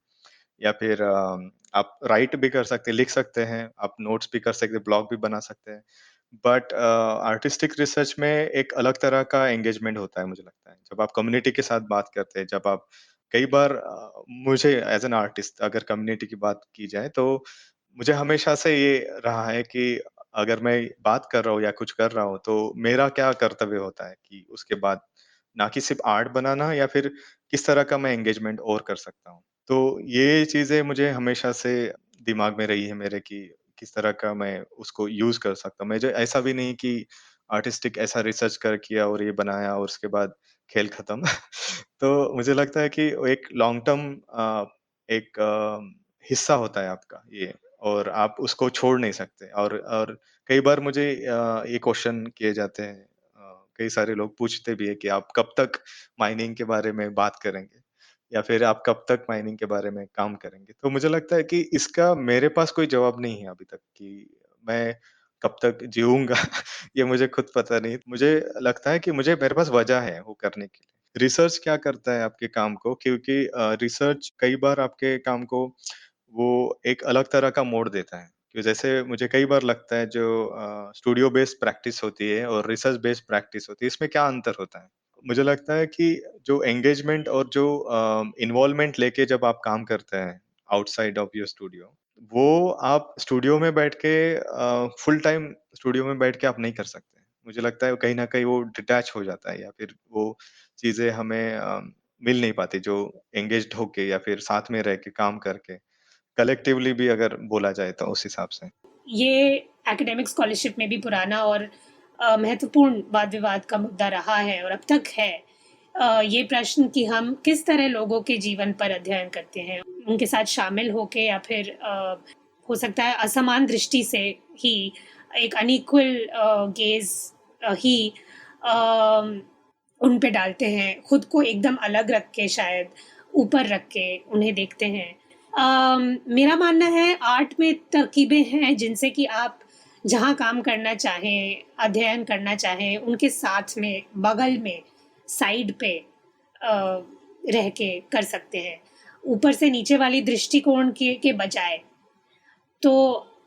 या फिर आप राइट भी कर सकते हैं, लिख सकते हैं, आप नोट्स भी कर सकते हैं, ब्लॉग भी बना सकते हैं। बट आर्टिस्टिक रिसर्च में एक अलग तरह का एंगेजमेंट होता है मुझे लगता है। जब आप कम्युनिटी के साथ बात करते हैं, जब आप कई बार मुझे एज़ एन आर्टिस्ट अगर कम्युनिटी की बात की जाए तो मुझे हमेशा से ये रहा है कि अगर मैं बात कर रहा हूँ या कुछ कर रहा हूँ, तो मेरा क्या कर्तव्य होता है कि उसके बाद ना कि सिर्फ़ आर्ट बनाना या फिर किस तरह का मैं एंगेजमेंट और कर सकता हूँ। तो ये चीज़ें मुझे हमेशा से दिमाग में रही है मेरे कि किस तरह का मैं उसको यूज़ कर सकता हूँ। मुझे ऐसा भी नहीं कि आर्टिस्टिक ऐसा रिसर्च कर किया और ये बनाया और उसके बाद खेल खत्म। तो मुझे लगता है कि वो एक लॉन्ग टर्म एक हिस्सा होता है आपका ये और आप उसको छोड़ नहीं सकते और कई बार मुझे ये क्वेश्चन किए जाते हैं कई सारे लोग पूछते भी हैं कि आप कब तक माइनिंग के बारे में बात करेंगे? या फिर आप कब तक माइनिंग के बारे में काम करेंगे? तो मुझे लगता है कि इसका मेरे पास कोई जवाब नहीं है अभी तक कि मैं कब तक जीऊँगा ये मुझे खुद पता नहीं। मुझे लगता है कि मुझे मेरे पास वजह है वो करने की। रिसर्च क्या करता है आपके काम को क्योंकि रिसर्च कई बार आपके काम को वो एक अलग तरह का मोड़ देता है। कि जैसे मुझे कई बार लगता है जो स्टूडियो बेस्ड प्रैक्टिस होती है और रिसर्च बेस्ड प्रैक्टिस होती है, इसमें क्या अंतर होता है? मुझे लगता है कि जो एंगेजमेंट और जो इन्वॉल्वमेंट लेके जब आप काम करते हैं आउटसाइड ऑफ योर स्टूडियो, वो आप स्टूडियो में बैठ के फुल टाइम स्टूडियो में बैठ के आप नहीं कर सकते। मुझे लगता है कहीं न कहीं वो डिटैच हो जाता है या फिर वो चीज़ें हमें मिल नहीं पाती जो एंगेज्ड होके या फिर साथ में रह के काम करके, कलेक्टिवली भी अगर बोला जाए तो उस हिसाब से। ये एकेडमिक स्कॉलरशिप में भी पुराना और महत्वपूर्ण वाद-विवाद का मुद्दा रहा है और अब तक है। ये प्रश्न कि हम किस तरह लोगों के जीवन पर अध्ययन करते हैं, उनके साथ शामिल होके या फिर हो सकता है असमान दृष्टि से ही एक अनइक्वल गेज़ ही अ, उन पे डालते हैं, खुद को एकदम अलग रख के शायद, ऊपर रख के उन्हें देखते हैं। मेरा मानना है आर्ट में तरकीबें हैं जिनसे कि आप जहाँ काम करना चाहें, अध्ययन करना चाहें, उनके साथ में, बगल में, साइड पे रह के कर सकते हैं। ऊपर से नीचे वाली दृष्टिकोण के बजाय। तो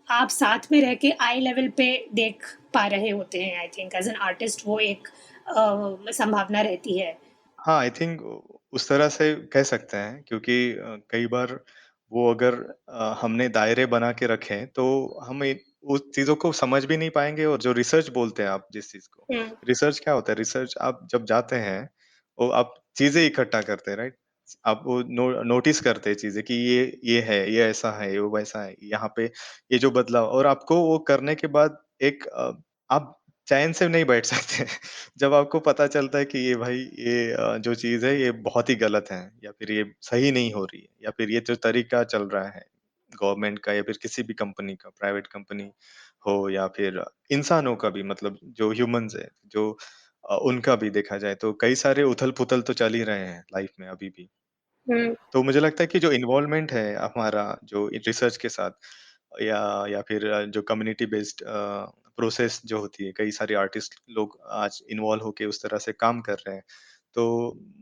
आप साथ में रह के आई लेवल पे देख पा रहे होते हैं I think as an artist वो एक संभावना रहती है। हाँ, आई थिंक उस तरह से कह सकते हैं क्योंकि कई बार वो अगर हमने दायरे बना के रखे तो हम उस चीज़ों को समझ भी नहीं पाएँगे और जो रिसर्च बोलते हैं आप जिस चीज़ को, हुँ, रिसर्च क्या होता है? रिसर्च आप जब जाते हैं, वो आप चीज़ें इकट्ठा करते हैं, राइट? आप वो नोटिस करते हैं चीज़ें कि ये है, ये ऐसा है, वो वैसा है, यहाँ पे ये जो बदलाव और आपको वो करने के बाद एक आप चैन से नहीं बैठ सकते। जब आपको पता चलता है कि ये भाई ये जो चीज़ है ये बहुत ही गलत है या फिर ये सही नहीं हो रही है या फिर ये जो तरीका चल रहा है गवर्नमेंट का या फिर किसी भी कंपनी का, प्राइवेट कंपनी हो या फिर इंसानों का भी मतलब जो ह्यूमन्स है, जो उनका भी देखा जाए तो कई सारे उथल-पुथल तो चल ही रहे हैं लाइफ में अभी भी। हुँ, तो मुझे लगता है कि जो इन्वॉल्वमेंट है हमारा जो रिसर्च के साथ या फिर जो कम्युनिटी बेस्ड प्रोसेस जो होती है, कई सारे आर्टिस्ट लोग आज इन्वॉल्व होके उस तरह से काम कर रहे हैं। तो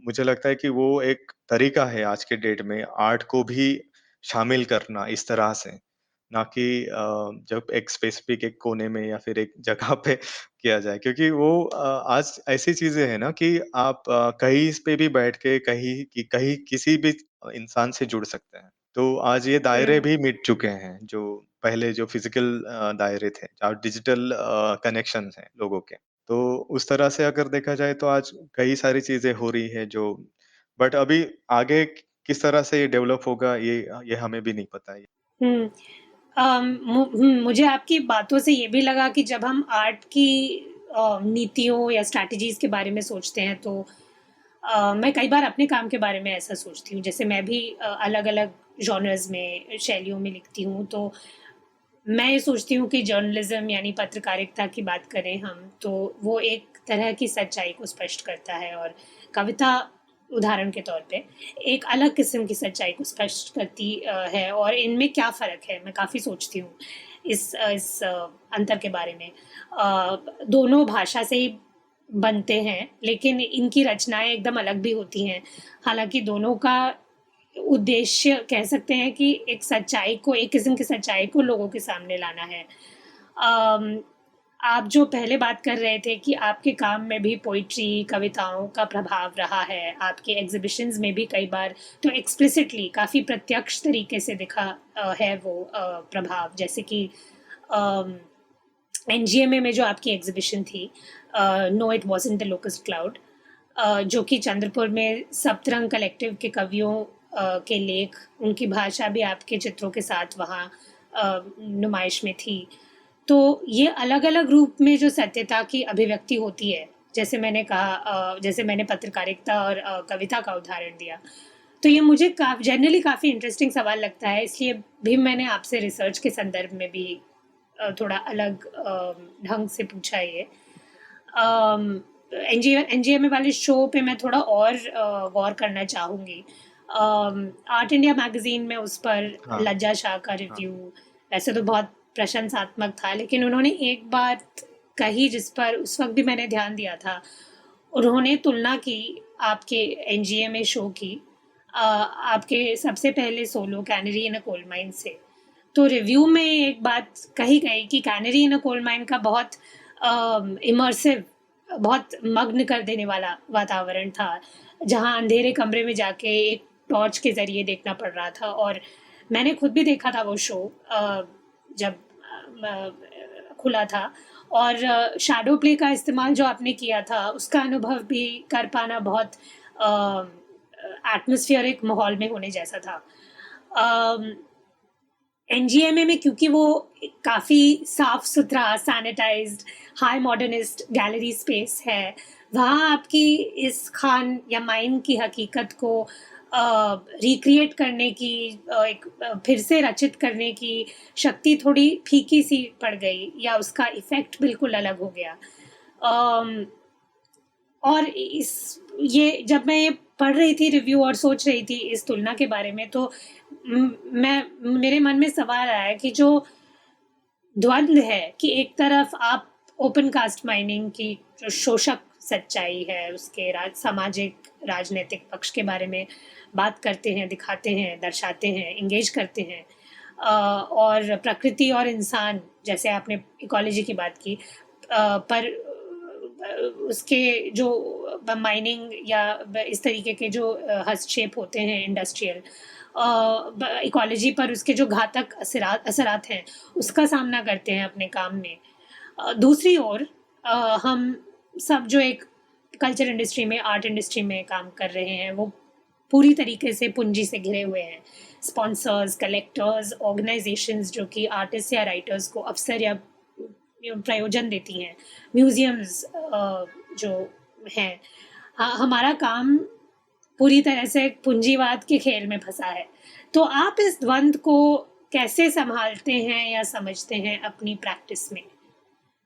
मुझे लगता है कि वो एक तरीका है आज के डेट में आर्ट को भी शामिल करना इस तरह से, ना कि जब एक स्पेसिफिक एक कोने में या फिर एक जगह पे किया जाए। क्योंकि वो आज ऐसी चीज़ें हैं ना कि आप कहीं पे भी बैठ के कहीं किसी भी इंसान से जुड़ सकते हैं। तो आज ये दायरे हुँ। भी मिट चुके हैं, जो पहले जो फ़िज़िकल दायरे थे, आज डिजिटल कनेक्शंस हैं लोगों के। तो उस तरह से अगर देखा जाए तो आज कई सारी चीज़ें हो रही हैं जो बट अभी आगे किस तरह से ये डेवलप होगा ये हमें भी नहीं पता है। हुँ। मुझे आपकी बातों से ये भी लगा कि जब हम आर्ट की नीतियों या स्ट्रैटेजीज़ के बारे में सोचते हैं तो मैं कई बार अपने काम के बारे में ऐसा सोचती हूँ। जैसे मैं भी अलग-अलग जॉनर्स में, शैलियों में लिखती हूँ, तो मैं ये सोचती हूँ कि जर्नलिज़्म यानी पत्रकारिता की बात करें हम, तो वो एक तरह की सच्चाई को स्पष्ट करता है और कविता उदाहरण के तौर पे एक अलग किस्म की सच्चाई को स्पष्ट करती है और इनमें क्या फ़र्क है? मैं काफ़ी सोचती हूँ इस अंतर के बारे में। दोनों भाषा से ही बनते हैं, लेकिन इनकी रचनाएँ एकदम अलग भी होती हैं। हालाँकि दोनों का उद्देश्य कह सकते हैं कि एक किस्म की सच्चाई को लोगों के सामने लाना है। अम, आप जो पहले बात कर रहे थे कि आपके काम में भी पोएट्री, कविताओं का प्रभाव रहा है, आपके एग्ज़िबिशन्स में भी कई बार तो एक्सप्लिसिटली काफ़ी प्रत्यक्ष तरीके से दिखा है वो प्रभाव। जैसे कि अम, एनजीएमए में जो आपकी एग्ज़िबिशन थी no it wasn't the locust cloud जो कि चंद्रपुर में सप्तरंग कलेक्टिव के कवियों के लेख, उनकी भाषा भी आपके चित्रों के साथ वहाँ नुमाइश में थी। तो ये अलग-अलग रूप में जो सत्यता की अभिव्यक्ति होती है, जैसे मैंने पत्रकारिता और कविता का उदाहरण दिया। तो ये मुझे जनरली काफ़ी इंटरेस्टिंग सवाल लगता है, इसलिए भी मैंने आपसे रिसर्च के संदर्भ में भी थोड़ा अलग ढंग से पूछा है ये। एनजीएमए वाले शो पे मैं थोड़ा और गौर करना चाहूँगी। आर्ट इंडिया मैगज़ीन में उस पर हाँ, लज्जा शाह का हाँ। रिव्यू वैसे तो बहुत प्रशंसात्मक था, लेकिन उन्होंने एक बात कही जिस पर उस वक़्त भी मैंने ध्यान दिया था। उन्होंने तुलना की आपके एनजीएमए शो की आपके सबसे पहले सोलो कैनरी इन अ कोल माइन से। तो रिव्यू में एक बात कही गई कि कैनरी इन अ कोल माइन का बहुत इमर्सिव बहुत मग्न कर देने वाला वातावरण था, जहाँ अंधेरे कमरे में जाके एक टॉर्च के ज़रिए देखना पड़ रहा था और मैंने खुद भी देखा था वो शो जब खुला था और शैडो प्ले का इस्तेमाल जो आपने किया था, उसका अनुभव भी कर पाना बहुत एटमॉस्फेरिक माहौल में होने जैसा था। अम एनजीएमए में क्योंकि वो काफ़ी साफ-सुथरा, सैनिटाइज़्ड, हाई मॉडर्निस्ट गैलरी स्पेस है, वहाँ आपकी इस खान या माइन की हकीकत को रिक्रिएट करने की फिर से रचित करने की शक्ति थोड़ी फीकी-सी पड़ गई या उसका इफ़ेक्ट बिल्कुल अलग हो गया। अम और इस ये जब मैं ये पढ़ रही थी रिव्यू और सोच रही थी इस तुलना के बारे में तो मैं मेरे मन में सवाल आया कि जो द्वंद्व है कि एक तरफ आप ओपन कास्ट माइनिंग की जो शोषक सच्चाई है उसके सामाजिक राजनीतिक पक्ष के बारे में बात करते हैं, दिखाते हैं, दर्शाते हैं, एंगेज करते हैं और प्रकृति और इंसान जैसे आपने इकोलॉजी की बात की पर उसके जो माइनिंग या इस तरीके के जो हस्तक्षेप होते हैं इंडस्ट्रियल इकोलॉजी पर उसके जो घातक असरात हैं उसका सामना करते हैं अपने काम में। दूसरी ओर हम सब जो एक कल्चर इंडस्ट्री में आर्ट इंडस्ट्री में काम कर रहे हैं वो पूरी तरीके से पूंजी से घिरे हुए हैं। स्पॉन्सर्स, कलेक्टर्स, ऑर्गेनाइजेशंस जो कि आर्टिस्ट या राइटर्स को अवसर या प्रयोजन देती हैं, म्यूजियम्स जो हैं, हमारा काम पूरी तरह से पूंजीवाद के खेल में फंसा है। तो आप इस द्वंद को कैसे संभालते हैं या समझते हैं अपनी प्रैक्टिस में?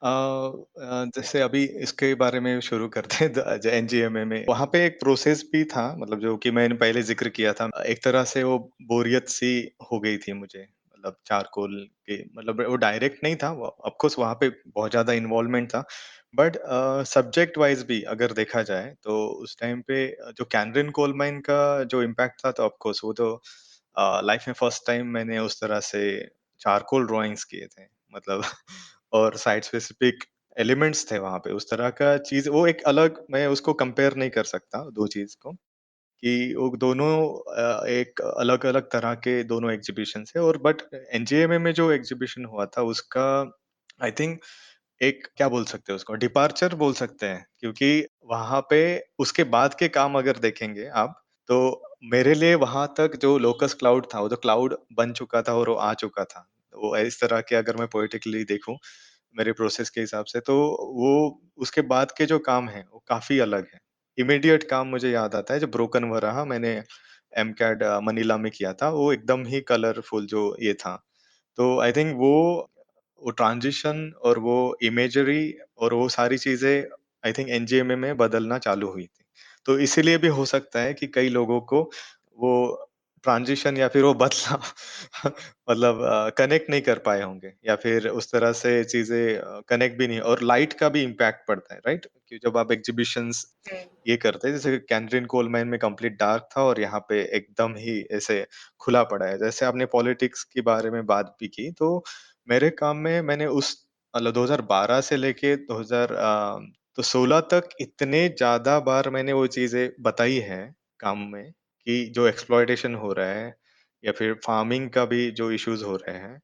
जैसे अभी इसके बारे में शुरू करते हैं द एनजीएमए में, वहाँ पे एक प्रोसेस भी था मतलब जो कि मैंने पहले ज़िक्र किया था। एक तरह से वो बोरियत सी हो गई थी मुझे, मतलब चारकोल के मतलब वो डायरेक्ट नहीं था, वो ऑफ़ कोर्स वहाँ पे बहुत ज़्यादा इन्वॉल्वमेंट था। बट सब्जेक्ट वाइज़ भी अगर देखा जाए तो उस टाइम पे जो कैनरिन कोल माइन का जो इम्पैक्ट था तो ऑफ़ कोर्स वो तो लाइफ़ में फर्स्ट टाइम मैंने उस तरह से चारकोल ड्राइंग्स किए थे। मतलब और साइट स्पेसिफिक एलिमेंट्स थे वहाँ पे, उस तरह का चीज़ वो एक अलग मैं उसको कंपेयर नहीं कर सकता 2 चीज़ को, कि वो दोनों एक अलग-अलग तरह के दोनों एग्ज़िबिशन्स हैं और बट एनजीएमए में जो एग्ज़िबिशन हुआ था उसका आई थिंक एक क्या बोल सकते हैं उसको डिपार्चर बोल सकते हैं, क्योंकि वहाँ पे उसके बाद के काम अगर देखेंगे आप, तो मेरे लिए वहाँ तक जो लोकस क्लाउड था, वो तो क्लाउड बन चुका था और वो आ चुका था। तो वो इस तरह के अगर मैं पोएटिकली देखूँ, मेरे प्रोसेस के हिसाब से तो वो उसके बाद के जो काम हैं, वो काफ़ी अलग हैं। इमीडिएट काम मुझे याद आता है जो ब्रोकन वराह मैंने एमसीएटी मनीला में किया था, वो एकदम ही कलरफुल जो ये था। तो आई थिंक वो ट्रांज़िशन और वो इमेजरी और वो सारी चीज़ें आई थिंक एनजीएमए में बदलना चालू हुई थी। तो इसीलिए भी हो सकता है कि कई लोगों को वो ट्रांज़िशन या फिर वो बदलाव मतलब कनेक्ट नहीं कर पाए होंगे या फिर उस तरह से चीज़ें कनेक्ट भी नहीं और लाइट का भी इम्पैक्ट पड़ता है, राइट? कि जब आप एग्ज़िबिशन्स हुँ। ये करते हैं, जैसे कैथरीन कोलमैन में कंप्लीट डार्क था और यहाँ पे एकदम ही ऐसे खुला पड़ा है। जैसे आपने पॉलिटिक्स के बारे में बात भी की, तो मेरे काम में मैंने उस मतलब 2012 से लेके 16 तक इतने ज़्यादा बार मैंने वो चीज़ें बताई हैं काम में, कि जो एक्सप्लॉइटेशन हो रहा है या फिर फार्मिंग का भी जो इश्यूज़ हो रहे हैं,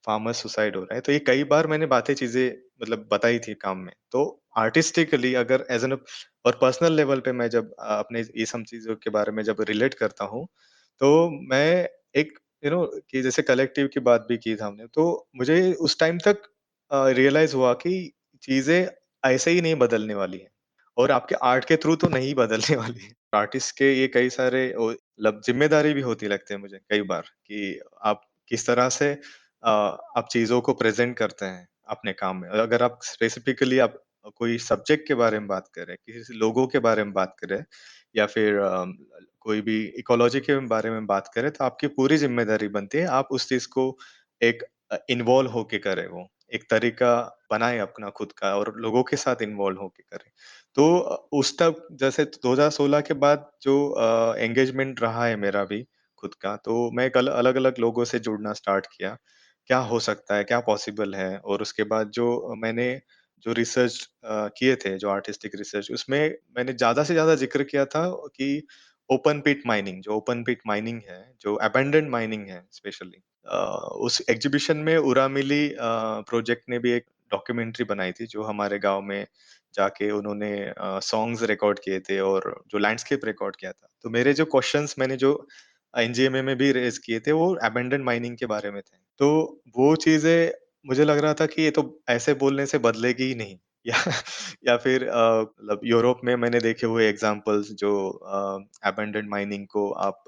फार्मर सुसाइड हो रहा है, तो ये कई बार मैंने बातें चीज़ें मतलब बताई थी काम में। तो आर्टिस्टिकली अगर एज़ एन और पर्सनल लेवल पे मैं जब अपने ये सब चीज़ों के बारे में जब रिलेट करता हूँ, तो मैं एक कि जैसे कलेक्टिव की बात भी की था हमने, तो मुझे उस टाइम तक रियलाइज़ हुआ कि चीज़ें ऐसे ही नहीं बदलने वाली हैं और आपके आर्ट के थ्रू तो नहीं बदलने वाली है। आर्टिस्ट के ये कई सारे मतलब ज़िम्मेदारी भी होती लगती है मुझे कई बार कि आप किस तरह से आप चीज़ों को प्रेज़ेंट करते हैं अपने काम में। और अगर आप स्पेसिफ़िकली आप कोई सब्जेक्ट के बारे में बात करें, किसी लोगों के बारे में बात करें या फिर कोई भी इकोलॉजी के बारे में बात करें, तो आपकी पूरी ज़िम्मेदारी बनती है, आप उस चीज़ को एक इन्वॉल्व होके करें वो। एक तरीका बनाएँ अपना खुद का और लोगों के साथ इन्वॉल्व होके करें। तो उस तक जैसे 2016 के बाद जो एंगेजमेंट रहा है मेरा भी खुद का, तो मैं कल अलग-अलग लोगों से जुड़ना स्टार्ट किया। क्या हो सकता है, क्या पॉसिबल है? और उसके बाद जो मैंने जो रिसर्च किए थे, जो आर्टिस्टिक रिसर्च, उसमें मैंने ज़्यादा से ज़्यादा ज़िक्र किया था कि ओपन पिट माइनिंग, जो ओपन पिट माइनिंग है, जो अबैंडन्ड माइनिंग है स्पेशली। अ, उस एग्ज़िबिशन में उरामिली प्रोजेक्ट ने भी एक डॉक्यूमेंट्री बनाई थी, जो हमारे गाँव में जाके उन्होंने सॉन्ग्स रिकॉर्ड किए थे और जो लैंडस्केप रिकॉर्ड किया था। तो मेरे जो क्वेश्चन्स मैंने जो एनजीएमए में भी रेज़ किए थे, वो अबैंडन्ड माइनिंग के बारे में थे। तो वो चीज़ें मुझे लग रहा था कि ये तो ऐसे बोलने से बदलेगी ही नहीं या या फिर मतलब यूरोप में मैंने देखे हुए एग्ज़ाम्पल्स जो अबैंडन्ड माइनिंग को आप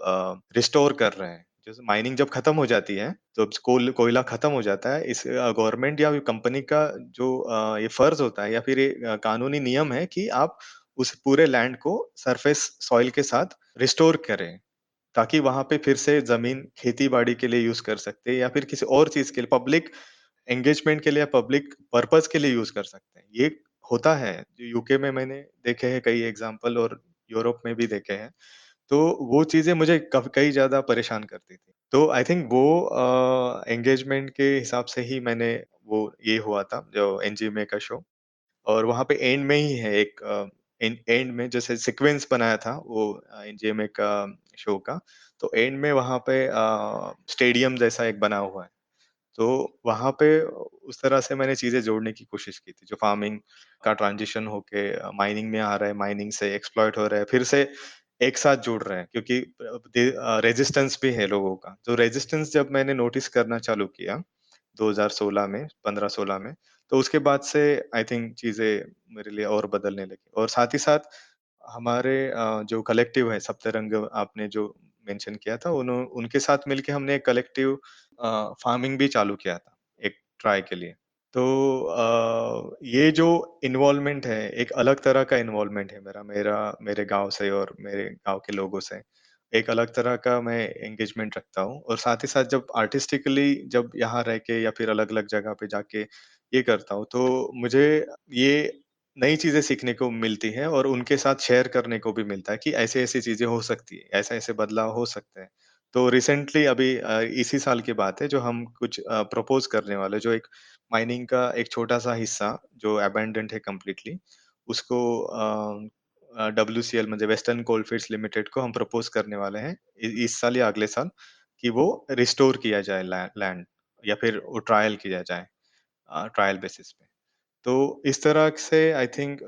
रिस्टोर कर रहे हैं। जैसे माइनिंग जब खत्म हो जाती है, जब कोयला खत्म हो जाता है, इस गवर्नमेंट या कंपनी का जो ये फ़र्ज़ होता है या फिर ये कानूनी नियम है कि आप उस पूरे लैंड को सरफेस सॉइल के साथ रिस्टोर करें। ताकि वहाँ पे फिर से ज़मीन खेती-बाड़ी के लिए यूज़ कर सकते हैं या फिर किसी और चीज़ के लिए पब्लिक एंगेजमेंट के लिए या पब्लिक पर्पज़ के लिए यूज़ कर सकते हैं। ये होता है, जो यूके में मैंने देखे हैं कई एग्ज़ाम्पल और यूरोप में भी देखे हैं। तो वो चीज़ें मुझे कई ज़्यादा परेशान करती थी। तो आई थिंक वो एंगेजमेंट के हिसाब से ही मैंने वो ये हुआ था, जो एनजीएमए का शो। और वहाँ पे एंड में ही है एक एंड एंड में जैसे सीक्वेंस बनाया था वो एनजीएमए का शो का, तो एंड में वहाँ पे स्टेडियम जैसा एक बना हुआ है। तो वहाँ पे उस तरह से मैंने चीज़ें जोड़ने की कोशिश की थी, जो फार्मिंग का ट्रांज़िशन होके माइनिंग में आ रहा है, माइनिंग से एक्सप्लॉइट हो रहा है, फिर से एक साथ जुड़ रहे हैं क्योंकि रेजिस्टेंस भी है लोगों का। जो रेजिस्टेंस जब मैंने नोटिस करना चालू किया 2016 में, 15-16 में, तो उसके बाद से आई थिंक चीज़ें मेरे लिए और बदलने लगी। और साथ ही साथ हमारे जो कलेक्टिव है सप्तरंग आपने जो मेंशन किया था, उनके साथ मिलके हमने एक कलेक्टिव फार्मिंग भी चालू किया था, एक ट्राई के लिए। तो ये जो इन्वॉल्वमेंट है, एक अलग तरह का इन्वॉल्वमेंट है मेरा मेरे गाँव से और मेरे गाँव के लोगों से। एक अलग तरह का मैं एंगेजमेंट रखता हूँ और साथ ही साथ जब आर्टिस्टिकली जब यहाँ रह के या फिर अलग-अलग जगह पे जाके ये करता हूँ, तो मुझे ये नई चीज़ें सीखने को मिलती हैं और उनके साथ शेयर करने को भी मिलता है कि ऐसे-ऐसे चीज़ें हो सकती है, ऐसे-ऐसे बदलाव हो सकते हैं। तो रिसेंटली अभी इसी साल की बात है जो हम कुछ प्रपोज़ करने वाले हैं, जो एक माइनिंग का एक छोटा-सा हिस्सा जो अबैंडन्ड है कंप्लीटली, उसको डब्ल्यूसीएल म्हणजे वेस्टर्न कोलफील्ड्स लिमिटेड को हम प्रपोज़ करने वाले हैं इस साल या अगले साल कि वो रिस्टोर किया जाए लैंड या फिर वो ट्रायल किया जाए ट्रायल बेसिस पे। तो इस तरह से आई थिंक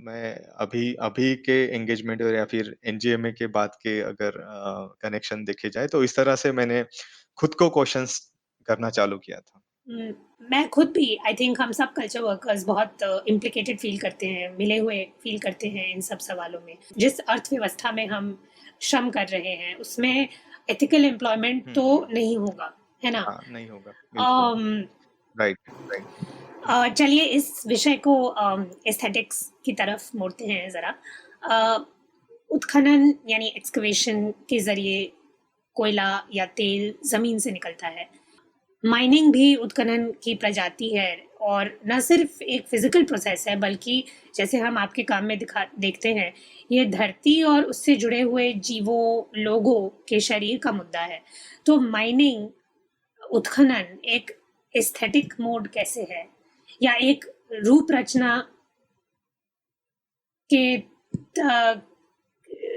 मैं अभी अभी के एंगेजमेंट या फिर एनजीएमए के बाद के अगर कनेक्शन देखे जाए तो इस तरह से मैंने खुद को क्वेश्चंस करना चालू किया था। हुँ, मैं खुद भी आई थिंक हम सब कल्चर वर्कर्स बहुत इम्प्लिकेटेड फ़ील करते हैं, मिले हुए फ़ील करते हैं इन सब सवालों में। जिस अर्थव्यवस्था में हम श्रम कर रहे हैं, उसमें एथिकल एम्प्लॉयमेंट हुँ, तो हुँ। नहीं होगा, है ना? हाँ, नहीं होगा, बिल्कुल। अम, राइट, चलिए इस विषय को एस्थेटिक्स की तरफ मोड़ते हैं ज़रा। उत्खनन यानी एक्सकवेशन के ज़रिए कोयला या तेल ज़मीन से निकलता है। माइनिंग भी उत्खनन की प्रजाति है और न सिर्फ एक फिजिकल प्रोसेस है बल्कि जैसे हम आपके काम में दिखा देखते हैं ये धरती और उससे जुड़े हुए जीवों लोगों के शरीर का मुद्दा है। तो माइनिंग उत्खनन एक एस्थेटिक मोड कैसे है या एक रूप रचना के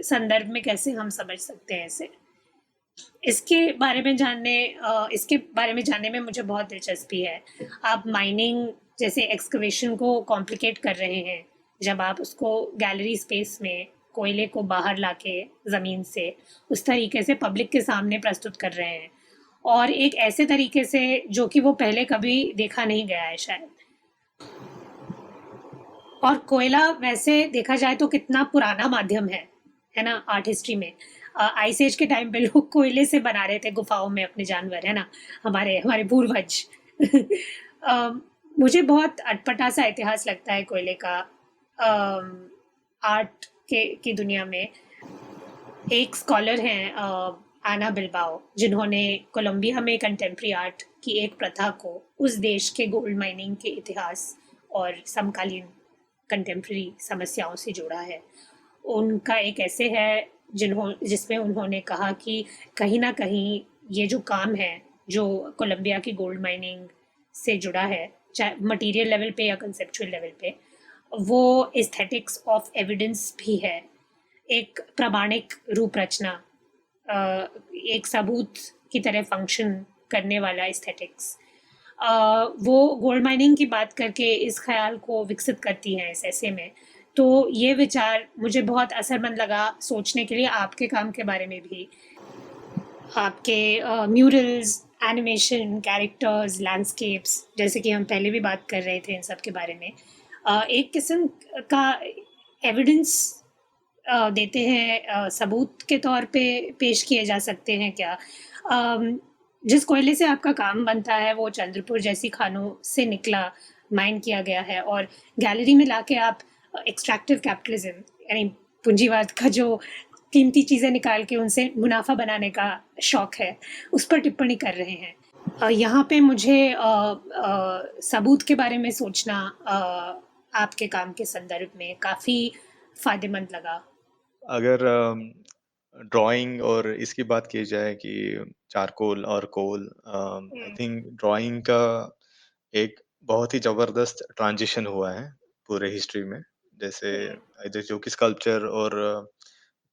संदर्भ में कैसे हम समझ सकते हैं इसे। इसके बारे में जानने में मुझे बहुत दिलचस्पी है। आप माइनिंग जैसे एक्सकवेशन को कॉम्प्लिकेट कर रहे हैं, जब आप उसको गैलरी स्पेस में कोयले को बाहर लाके ज़मीन से उस तरीके से पब्लिक के सामने प्रस्तुत कर रहे हैं और एक ऐसे तरीके से जो कि वो पहले कभी देखा नहीं गया है शायद। और कोयला वैसे देखा जाए तो कितना पुराना माध्यम है ना आर्ट हिस्ट्री में। आइस एज के टाइम पे लोग कोयले से बना रहे थे गुफाओं में अपने जानवर, है ना? हमारे हमारे पूर्वज। अ, मुझे बहुत अटपटा सा इतिहास लगता है कोयले का आर्ट के की दुनिया में। एक स्कॉलर हैं आना बिल्बाओ जिन्होंने कोलंबिया में कंटेम्प्रेरी आर्ट की एक प्रथा को उस देश के गोल्ड माइनिंग के इतिहास और समकालीन कंटेम्प्रेरी समस्याओं से जोड़ा है। उनका एक ऐसे है जिसमें उन्होंने कहा कि कहीं ना कहीं ये जो काम है जो कोलंबिया की गोल्ड माइनिंग से जुड़ा है, चाहे मटेरियल लेवल पे या कंसेप्चुअल लेवल पे, वो एस्थेटिक्स ऑफ एविडेंस भी है। एक प्रामाणिक रूप रचना, एक सबूत की तरह फंक्शन करने वाला एस्थेटिक्स। वो गोल्ड माइनिंग की बात करके इस ख्याल को विकसित करती हैं इस ऐसे में। तो ये विचार मुझे बहुत असरमंद लगा सोचने के लिए आपके काम के बारे में भी। आपके म्यूरल्स, एनिमेशन, कैरेक्टर्स, लैंडस्केप्स, जैसे कि हम पहले भी बात कर रहे थे इन सब के बारे में, एक किस्म का एविडेंस देते हैं, सबूत के तौर पे पेश किए जा सकते हैं क्या? जिस कोयले से आपका काम बनता है वो चंद्रपुर जैसी खानों से निकला, माइन किया गया है और गैलरी में लाके आप एक्सट्रैक्टिव कैपिटलिज्म यानी पूंजीवाद का जो कीमती चीज़ें निकाल के उनसे मुनाफा बनाने का शौक है, उस पर टिप्पणी कर रहे हैं। यहाँ पे मुझे सबूत के बारे में सोचना आपके काम के संदर्भ में काफ़ी फ़ायदेमंद लगा। अगर ड्राइंग और इसकी बात की जाए कि चारकोल और कोल आई हुँ, थिंक ड्राइंग का एक बहुत ही ज़बरदस्त ट्रांज़िशन हुआ है पूरे हिस्ट्री में। जैसे हुँ, जो कि स्कल्पचर और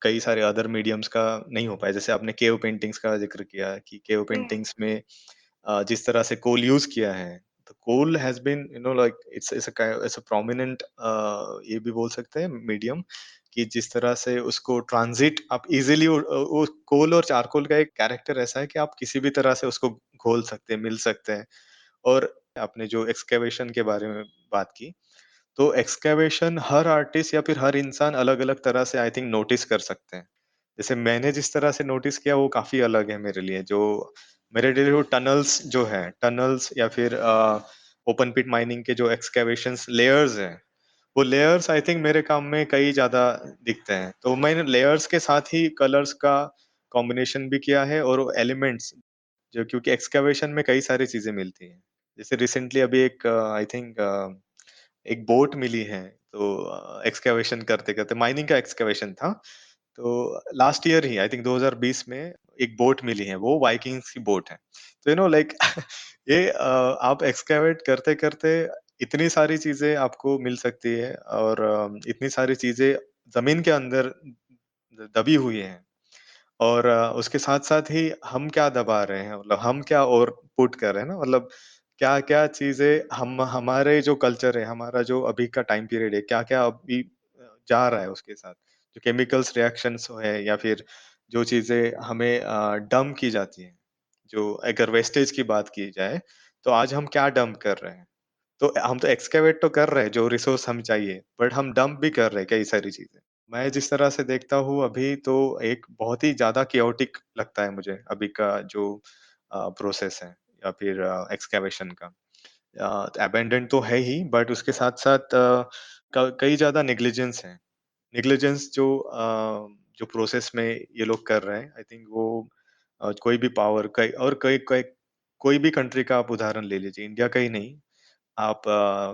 कई सारे अदर मीडियम्स का नहीं हो पाया। जैसे आपने केव पेंटिंग्स का ज़िक्र किया कि केव हुँ, पेंटिंग्स में जिस तरह से कोल यूज़ किया है, तो coal has been like it's it's a prominent ये भी बोल सकते हैं मीडियम कि जिस तरह से उसको ट्रांज़िट आप इज़िली वो कोल और चारकोल का एक कैरेक्टर ऐसा है कि आप किसी भी तरह से उसको घोल सकते हैं, मिल सकते हैं। और आपने जो एक्सकैवेशन के बारे में बात की, तो एक्सकैवेशन हर आर्टिस्ट या फिर हर इंसान अलग-अलग तरह से आई थिंक नोटिस कर सकते हैं। जैसे मैंने जिस तरह से नोटिस किया वो काफ़ी अलग है मेरे लिए। जो मेरे लिए वो टनल्स जो हैं, टनल्स या फिर ओपन पिट माइनिंग के जो एक्सकैवेशंस लेयर्स हैं, वो लेयर्स आई थिंक मेरे काम में कई ज़्यादा दिखते हैं। तो मैंने लेयर्स के साथ ही कलर्स का कॉम्बिनेशन भी किया है और एलिमेंट्स जो क्योंकि एक्सकैवेशन में कई सारी चीज़ें मिलती हैं। जैसे रिसेंटली अभी एक आई थिंक एक बोट मिली है, तो एक्सकैवेशन करते-करते माइनिंग का एक्सकैवेशन था। तो last year he I think 2020 में एक बोट मिली है, वो वाइकिंग्स की बोट है। तो लाइक ये आप एक्सकैवेट करते-करते इतनी सारी चीज़ें आपको मिल सकती है और इतनी सारी चीज़ें ज़मीन के अंदर दबी हुई हैं। और उसके साथ-साथ ही हम क्या दबा रहे हैं, मतलब हम क्या और पुट कर रहे हैं ना, मतलब क्या-क्या चीज़ें हम हमारे जो कल्चर है, हमारा जो अभी का टाइम पीरियड है, क्या-क्या अभी जा रहा है उसके साथ। जो केमिकल्स रिएक्शंस है या फिर जो चीज़ें हमें डंप की जाती हैं, जो अगर वेस्टेज की बात की जाए, तो आज हम क्या डंप कर रहे हैं? तो हम तो एक्सकैवेट तो कर रहे हैं, जो रिसोर्स हमें चाहिए, बट हम डंप भी कर रहे हैं कई सारी चीज़ें। मैं जिस तरह से देखता हूँ अभी, तो एक बहुत ही ज़्यादा chaotic लगता है मुझे अभी का जो प्रोसेस है या फिर एक्सकैवेशन का। अबैंडन्ड तो है ही, बट उसके साथ-साथ कई ज़्यादा नेग्लिजेंस है। नेग्लिजेंस जो प्रोसेस में ये लोग कर रहे हैं, आई थिंक वो कोई भी पावर कई और कई कई कोई भी कंट्री का आप उदाहरण ले लीजिए, इंडिया का ही नहीं, आप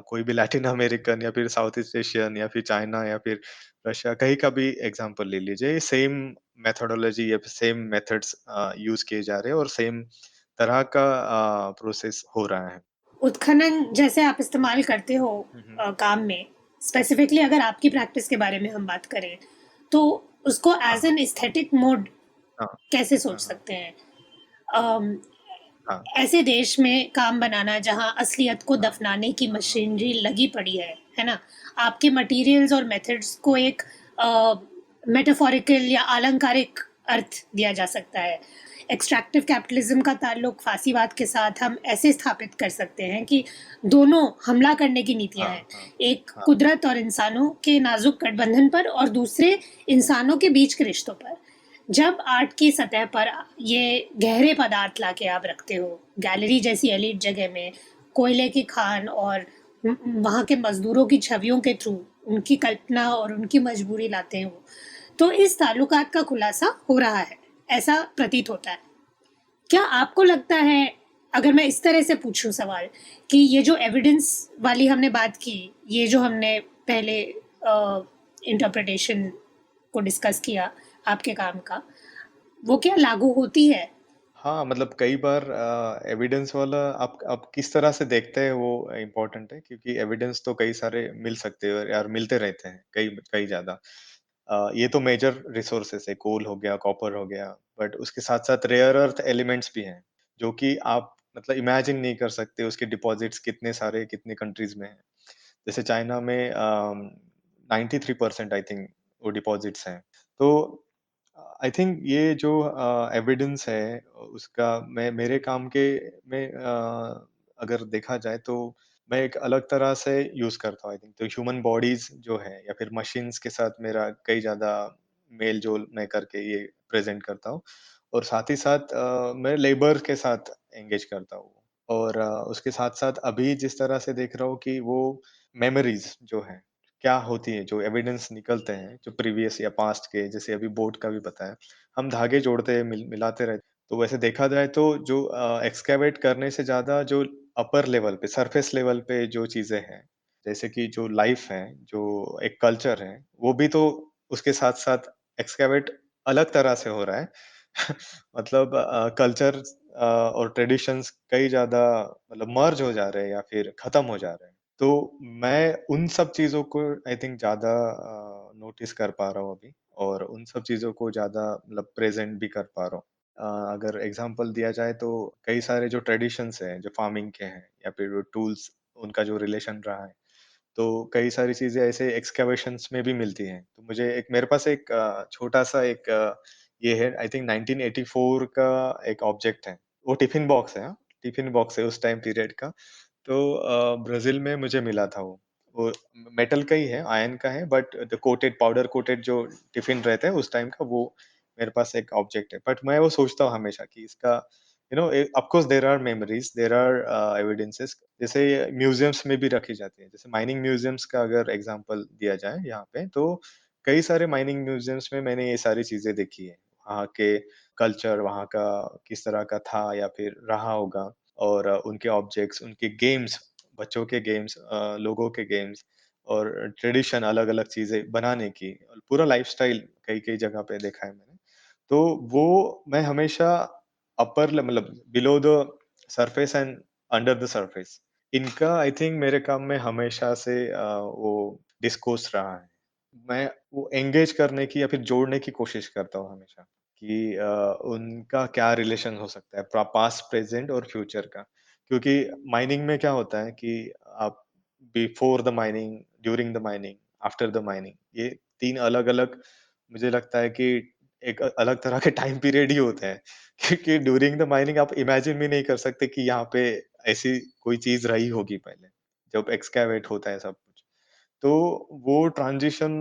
कोई भी लैटिन अमेरिकन या फिर साउथ ईस्ट एशियन या फिर चाइना या फिर रशिया, कहीं का भी एग्जांपल ले लीजिए, सेम मेथोडोलॉजी या फिर सेम मेथड्स यूज़ किए जा रहे हैं और सेम तरह का प्रोसेस हो रहा है। उत्खनन जैसे आप इस्तेमाल करते हो हुँ, हुँ। काम में, स्पेसिफिकली अगर आपकी प्रैक्टिस के बारे में हम बात करें, तो उसको हाँ, एज़ हाँ। एन एस्थेटिक मोड हाँ, कैसे हाँ, सोच हाँ। सकते हैं? अम, हाँ, ऐसे देश में काम बनाना जहाँ असलियत को हाँ। दफनाने की हाँ, हाँ। मशीनरी लगी पड़ी है ना? आपके मटेरियल्स और मेथड्स को एक अ, मेटाफोरिकल या अलंकारिक अर्थ दिया जा सकता है। एक्सट्रैक्टिव कैपिटलिज्म का ताल्लुक फासीवाद के साथ हम ऐसे स्थापित कर सकते हैं कि दोनों हमला करने की नीतियाँ हाँ, हैं। हाँ। एक हाँ, कुदरत और इंसानों के नाजुक गठबंधन पर और दूसरे इंसानों के बीच के रिश्तों पर। जब आर्ट की सतह पर ये गहरे पदार्थ लाके आप रखते हो, गैलरी जैसी एलीट जगह में कोयले की खान और वहाँ के मजदूरों की छवियों के थ्रू उनकी कल्पना और उनकी मजबूरी लाते हो, तो इस ताल्लुकात का खुलासा हो रहा है, ऐसा प्रतीत होता है। क्या आपको लगता है, अगर मैं इस तरह से पूछूं सवाल, कि ये जो एविडेंस वाली हमने बात की, ये जो हमने पहले इंटरप्रिटेशन को डिस्कस किया आपके काम का, वो क्या लागू होती है? हाँ, मतलब कई बार एविडेंस वाला आप किस तरह से देखते हैं वो इम्पोर्टेंट है, क्योंकि एविडेंस तो कई सारे मिल सकते हैं और मिलते रहते हैं, कई कई ज़्यादा। ये तो मेजर रिसोर्सेस है, कोल हो गया, कॉपर हो गया, बट उसके साथ-साथ रेयर अर्थ एलिमेंट्स भी हैं, जो कि आप मतलब इमेजिन नहीं कर सकते उसके डिपॉज़िट्स कितने सारे कितनी कंट्रीज़ में हैं। जैसे चाइना में 93% आई थिंक वो डिपॉज़िट्स हैं। तो आई थिंक ये जो एविडेंस है उसका मैं मेरे काम के में अगर देखा जाए तो मैं एक अलग तरह से यूज़ करता हूँ आई थिंक। तो ह्यूमन बॉडीज़ जो है या फिर मशीन्स के साथ मेरा कई ज़्यादा मेल-जोल मैं करके ये प्रेज़ेंट करता हूँ और साथ ही साथ मैं लेबर के साथ एंगेज करता हूँ। और उसके साथ-साथ अभी जिस तरह से देख रहा हूँ कि वो मेमोरीज़ जो हैं, क्या होती है, जो एविडेंस निकलते हैं, जो प्रीवियस या पास्ट के, जैसे अभी बोट का भी बताया, हम धागे जोड़ते हैं, मिलाते रहते हैं। तो वैसे देखा जाए तो जो एक्सकैवेट करने से ज़्यादा जो अपर लेवल पे, सरफेस लेवल पे जो चीज़ें हैं, जैसे कि जो लाइफ़ है, जो एक कल्चर है, वो भी तो उसके साथ-साथ एक्सकैवेट अलग तरह से हो रहा है। मतलब कल्चर और ट्रेडिशंस कई ज़्यादा मतलब मर्ज हो जा रहे हैं या फिर खत्म हो जा रहे हैं। तो मैं उन सब चीज़ों को आई थिंक ज़्यादा नोटिस कर पा रहा हूँ अभी और उन सब चीज़ों को ज़्यादा मतलब प्रेज़ेंट भी कर पा रहा हूँ। अगर एग्ज़ाम्पल दिया जाए तो कई सारे जो ट्रेडिशंस हैं, जो फार्मिंग के हैं या फिर टूल्स उनका जो रिलेशन रहा है, तो कई सारी चीज़ें ऐसे एक्सकैवेशंस में भी मिलती हैं। तो मुझे एक मेरे पास एक छोटा-सा एक ये है आई थिंक 1984 का एक ऑब्जेक्ट है। वो टिफ़िन बॉक्स है हाँ, टिफ़िन बॉक्स है उस टाइम पीरियड का। तो ब्राज़ील में मुझे मिला था वो। वो मेटल का ही है, आयरन का है but the coated powder coated जो टिफ़िन रहता है उस टाइम का वो मेरे पास एक ऑब्जेक्ट है। बट मैं वो सोचता हूँ हमेशा कि इसका of course there are memories, there are evidences जैसे म्यूज़ियम्स में भी रखी जाती है। जैसे माइनिंग म्यूज़ियम्स का अगर एग्ज़ाम्पल दिया जाए यहाँ पे, तो कई सारे माइनिंग म्यूज़ियम्स में मैंने ये सारी चीज़ें देखी है। वहाँ के कल्चर, वहाँ का किस तरह का था या फिर रहा होगा और उनके ऑब्जेक्ट्स, उनके गेम्स, बच्चों के गेम्स लोगों के गेम्स और ट्रेडिशन अलग-अलग चीज़ें बनाने की, पूरा लाइफ़स्टाइल कई-कई जगह पे देखा है मैंने। तो वो मैं हमेशा अपर ल मतलब below the surface and under the surface इनका आई थिंक मेरे काम में हमेशा से वो डिस्कोर्स रहा है। मैं वो एंगेज करने की या फिर जोड़ने की कोशिश करता हूँ हमेशा कि उनका क्या रिलेशन हो सकता है पास्ट, प्रेज़ेंट और फ्यूचर का। क्योंकि माइनिंग में क्या होता है कि आप before the mining, during the mining, after the mining ये 3 अलग-अलग मुझे लगता है कि एक अलग तरह के टाइम पीरियड ही होते हैं। क्योंकि ड्यूरिंग द माइनिंग आप इमेजिन भी नहीं कर सकते कि यहाँ पे ऐसी कोई चीज़ रही होगी पहले, जब एक्सकैवेट होता है सब कुछ। तो वो ट्रांज़िशन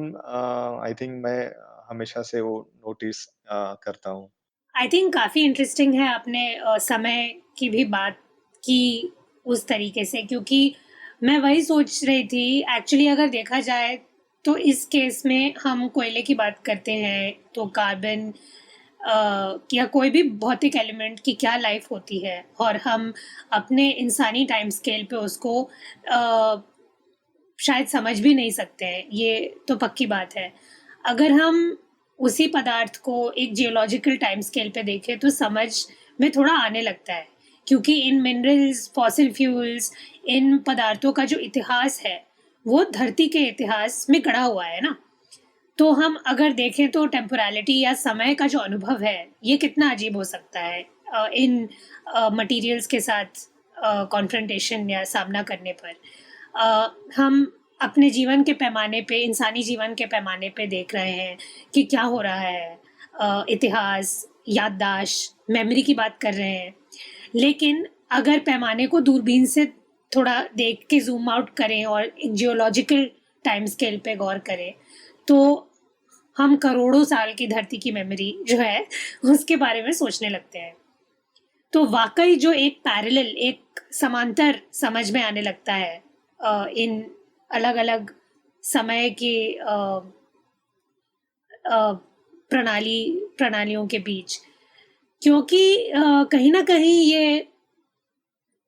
आई थिंक मैं हमेशा से वो नोटिस करता हूँ। आई थिंक काफ़ी इंटरेस्टिंग है आपने समय की भी बात की उस तरीके से, क्योंकि मैं वही सोच रही थी एक्चुअली। अगर देखा जाए तो इस केस में हम कोयले की बात करते हैं तो कार्बन या कोई भी भौतिक एलिमेंट की क्या लाइफ होती है, और हम अपने इंसानी टाइम स्केल पे उसको शायद समझ भी नहीं सकते हैं, ये तो पक्की बात है। अगर हम उसी पदार्थ को एक जियोलॉजिकल टाइम स्केल पे देखें तो समझ में थोड़ा आने लगता है, क्योंकि इन मिनरल्स, फॉसिल फ्यूल्स, इन पदार्थों का जो इतिहास है वो धरती के इतिहास में गढ़ा हुआ है ना। तो हम अगर देखें तो टेम्पोरैलिटी या समय का जो अनुभव है ये कितना अजीब हो सकता है इन मटेरियल्स के साथ कॉन्फ्रंटेशन या सामना करने पर। हम अपने जीवन के पैमाने पे, इंसानी जीवन के पैमाने पे देख रहे हैं कि क्या हो रहा है। इतिहास, याददाश्त, मेमोरी की बात कर रहे हैं। लेकिन अगर पैमाने को दूरबीन से थोड़ा देख के ज़ूम आउट करें और एक जियोलॉजिकल टाइम स्केल पे गौर करें, तो हम करोड़ों साल की धरती की मेमोरी जो है, उसके बारे में सोचने लगते हैं। तो वाक़ई जो एक पैरेलल, एक समांतर समझ में आने लगता है इन अलग-अलग समय के अ, प्रणालियों के बीच। क्योंकि कहीं न कहीं ये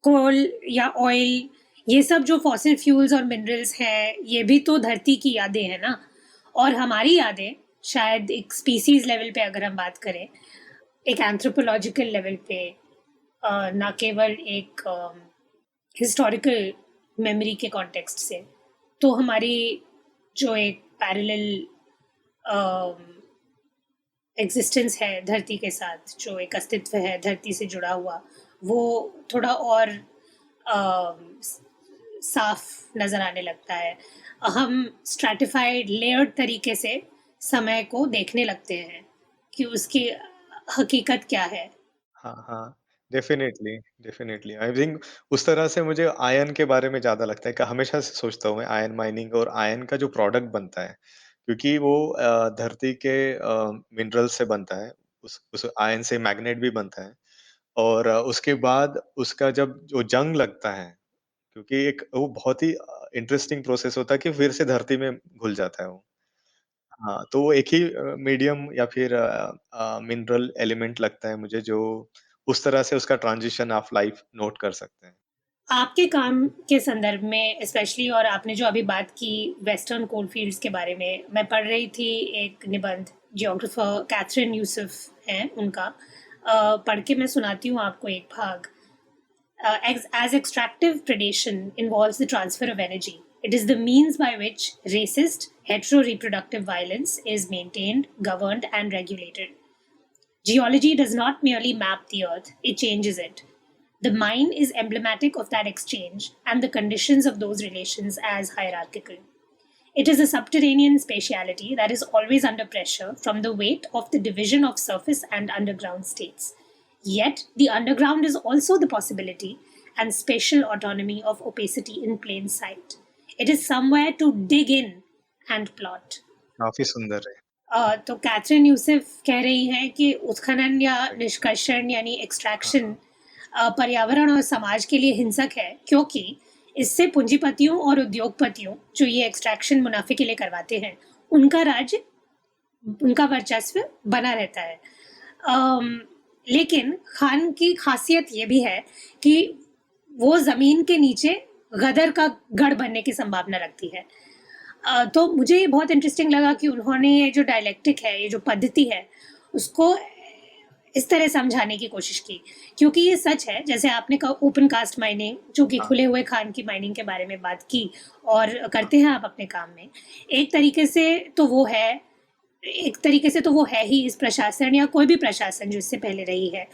कोल या ऑयल, ये सब जो फॉसिल फ्यूल्स और मिनरल्स हैं, ये भी तो धरती की यादें हैं ना। और हमारी यादें शायद एक स्पीसीज़ लेवल पे अगर हम बात करें, एक एंथ्रोपोलॉजिकल लेवल पे, ना केवल एक हिस्टोरिकल मेमोरी के कॉन्टेक्स्ट से, तो हमारी जो एक पैरेलल एग्जिस्टेंस है धरती के साथ, जो एक अस्तित्व है धरती से जुड़ा हुआ, वो थोड़ा और साफ नज़र आने लगता है। हम स्ट्रैटिफाइड, लेयर्ड तरीके से समय को देखने लगते हैं कि उसकी हकीकत क्या है। हाँ, हाँ। Definitely, definitely. आई थिंक उस तरह से मुझे आयरन के बारे में ज़्यादा लगता है कि हमेशा से सोचता हूँ मैं आयरन माइनिंग और आयरन का जो प्रोडक्ट बनता है, क्योंकि वो धरती के मिनरल से बनता है। उस आयरन से मैग्नेट भी बनता है और उसके बाद उसका जब जो जंग लगता है, क्योंकि एक वो बहुत ही इंटरेस्टिंग प्रोसेस होता है कि फिर से धरती में घुल जाता है वो। हाँ, तो वो एक ही मीडियम या फिर मिनरल एलिमेंट लगता है मुझे जो उस तरह से उसका ट्रांज़िशन ऑफ लाइफ नोट कर सकते हैं। आपके काम के संदर्भ में स्पेशली, और आपने जो अभी बात की वेस्टर्न कोलफील्ड्स के बारे में, मैं पढ़ रही थी एक निबंध, जियोग्राफर कैथरीन यूसुफ हैं उनका। पढ़ के मैं सुनाती हूँ आपको एक भाग। As extractive predation involves the transfer of energy, it is the means by which racist, hetero-reproductive violence is maintained, governed, and regulated. Geology does not merely map the earth, it changes it. The mine is emblematic of that exchange and the conditions of those relations as hierarchical. It is a subterranean spatiality that is always under pressure from the weight of the division of surface and underground states. Yet, the underground is also the possibility and spatial autonomy of opacity in plain sight. It is somewhere to dig in and plot. काफ़ी सुंदर है। तो कैथरीन यूसुफ कह रही हैं कि उत्खनन या राइट। निष्कर्षण यानी हाँ, एक्सट्रैक्शन हाँ। पर्यावरण और समाज के लिए हिंसक है, क्योंकि इससे पूंजीपतियों और उद्योगपतियों जो ये एक्सट्रैक्शन मुनाफे के लिए करवाते हैं, उनका राज्य, उनका वर्चस्व बना रहता है। लेकिन खान की खासियत ये भी है कि वो जमीन के नीचे गदर का गढ़ बनने की संभावना रखती है। तो मुझे ये बहुत इंटरेस्टिंग लगा कि उन्होंने ये जो डायलेक्टिक है, ये जो पद्धति है, उसको इस तरह समझाने की कोशिश की, क्योंकि ये सच है, जैसे आपने कहा ओपन कास्ट माइनिंग, जो कि हाँ, खुले हुए खान की माइनिंग के बारे में बात की, और करते हैं आप अपने काम में। एक तरीके से तो वो है, एक तरीके से तो वो है ही इस प्रशासन या कोई भी प्रशासन जो इससे पहले रही है,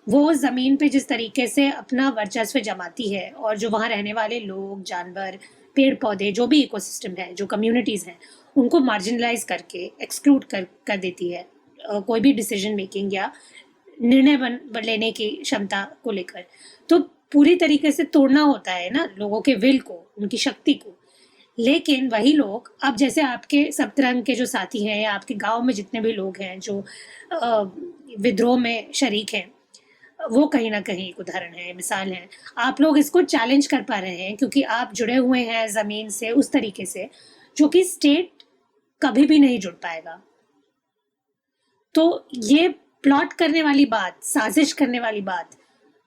वो ज़मीन पे जिस तरीके से अपना वर्चस्व जमाती है और जो वहाँ रहने वाले लोग, जानवर, पेड़ पौधे, जो भी इकोसिस्टम है, जो कम्युनिटीज़ हैं, उनको मार्जिनलाइज करके एक्सक्लूड कर देती है कोई भी डिसीजन मेकिंग या निर्णय लेने की क्षमता को लेकर। तो पूरी तरीके से तोड़ना होता है ना लोगों के विल को, उनकी शक्ति को। लेकिन वही लोग, अब जैसे आपके सप्तरंग के जो साथी हैं या आपके गांव में जितने भी लोग हैं जो विद्रोह में शरीक हैं, वो कहीं ना कहीं एक उदाहरण है, मिसाल है। आप लोग इसको चैलेंज कर पा रहे हैं क्योंकि आप जुड़े हुए हैं जमीन से उस तरीके से जो कि स्टेट कभी भी नहीं जुड़ पाएगा। तो ये प्लॉट करने वाली बात, साजिश करने वाली बात,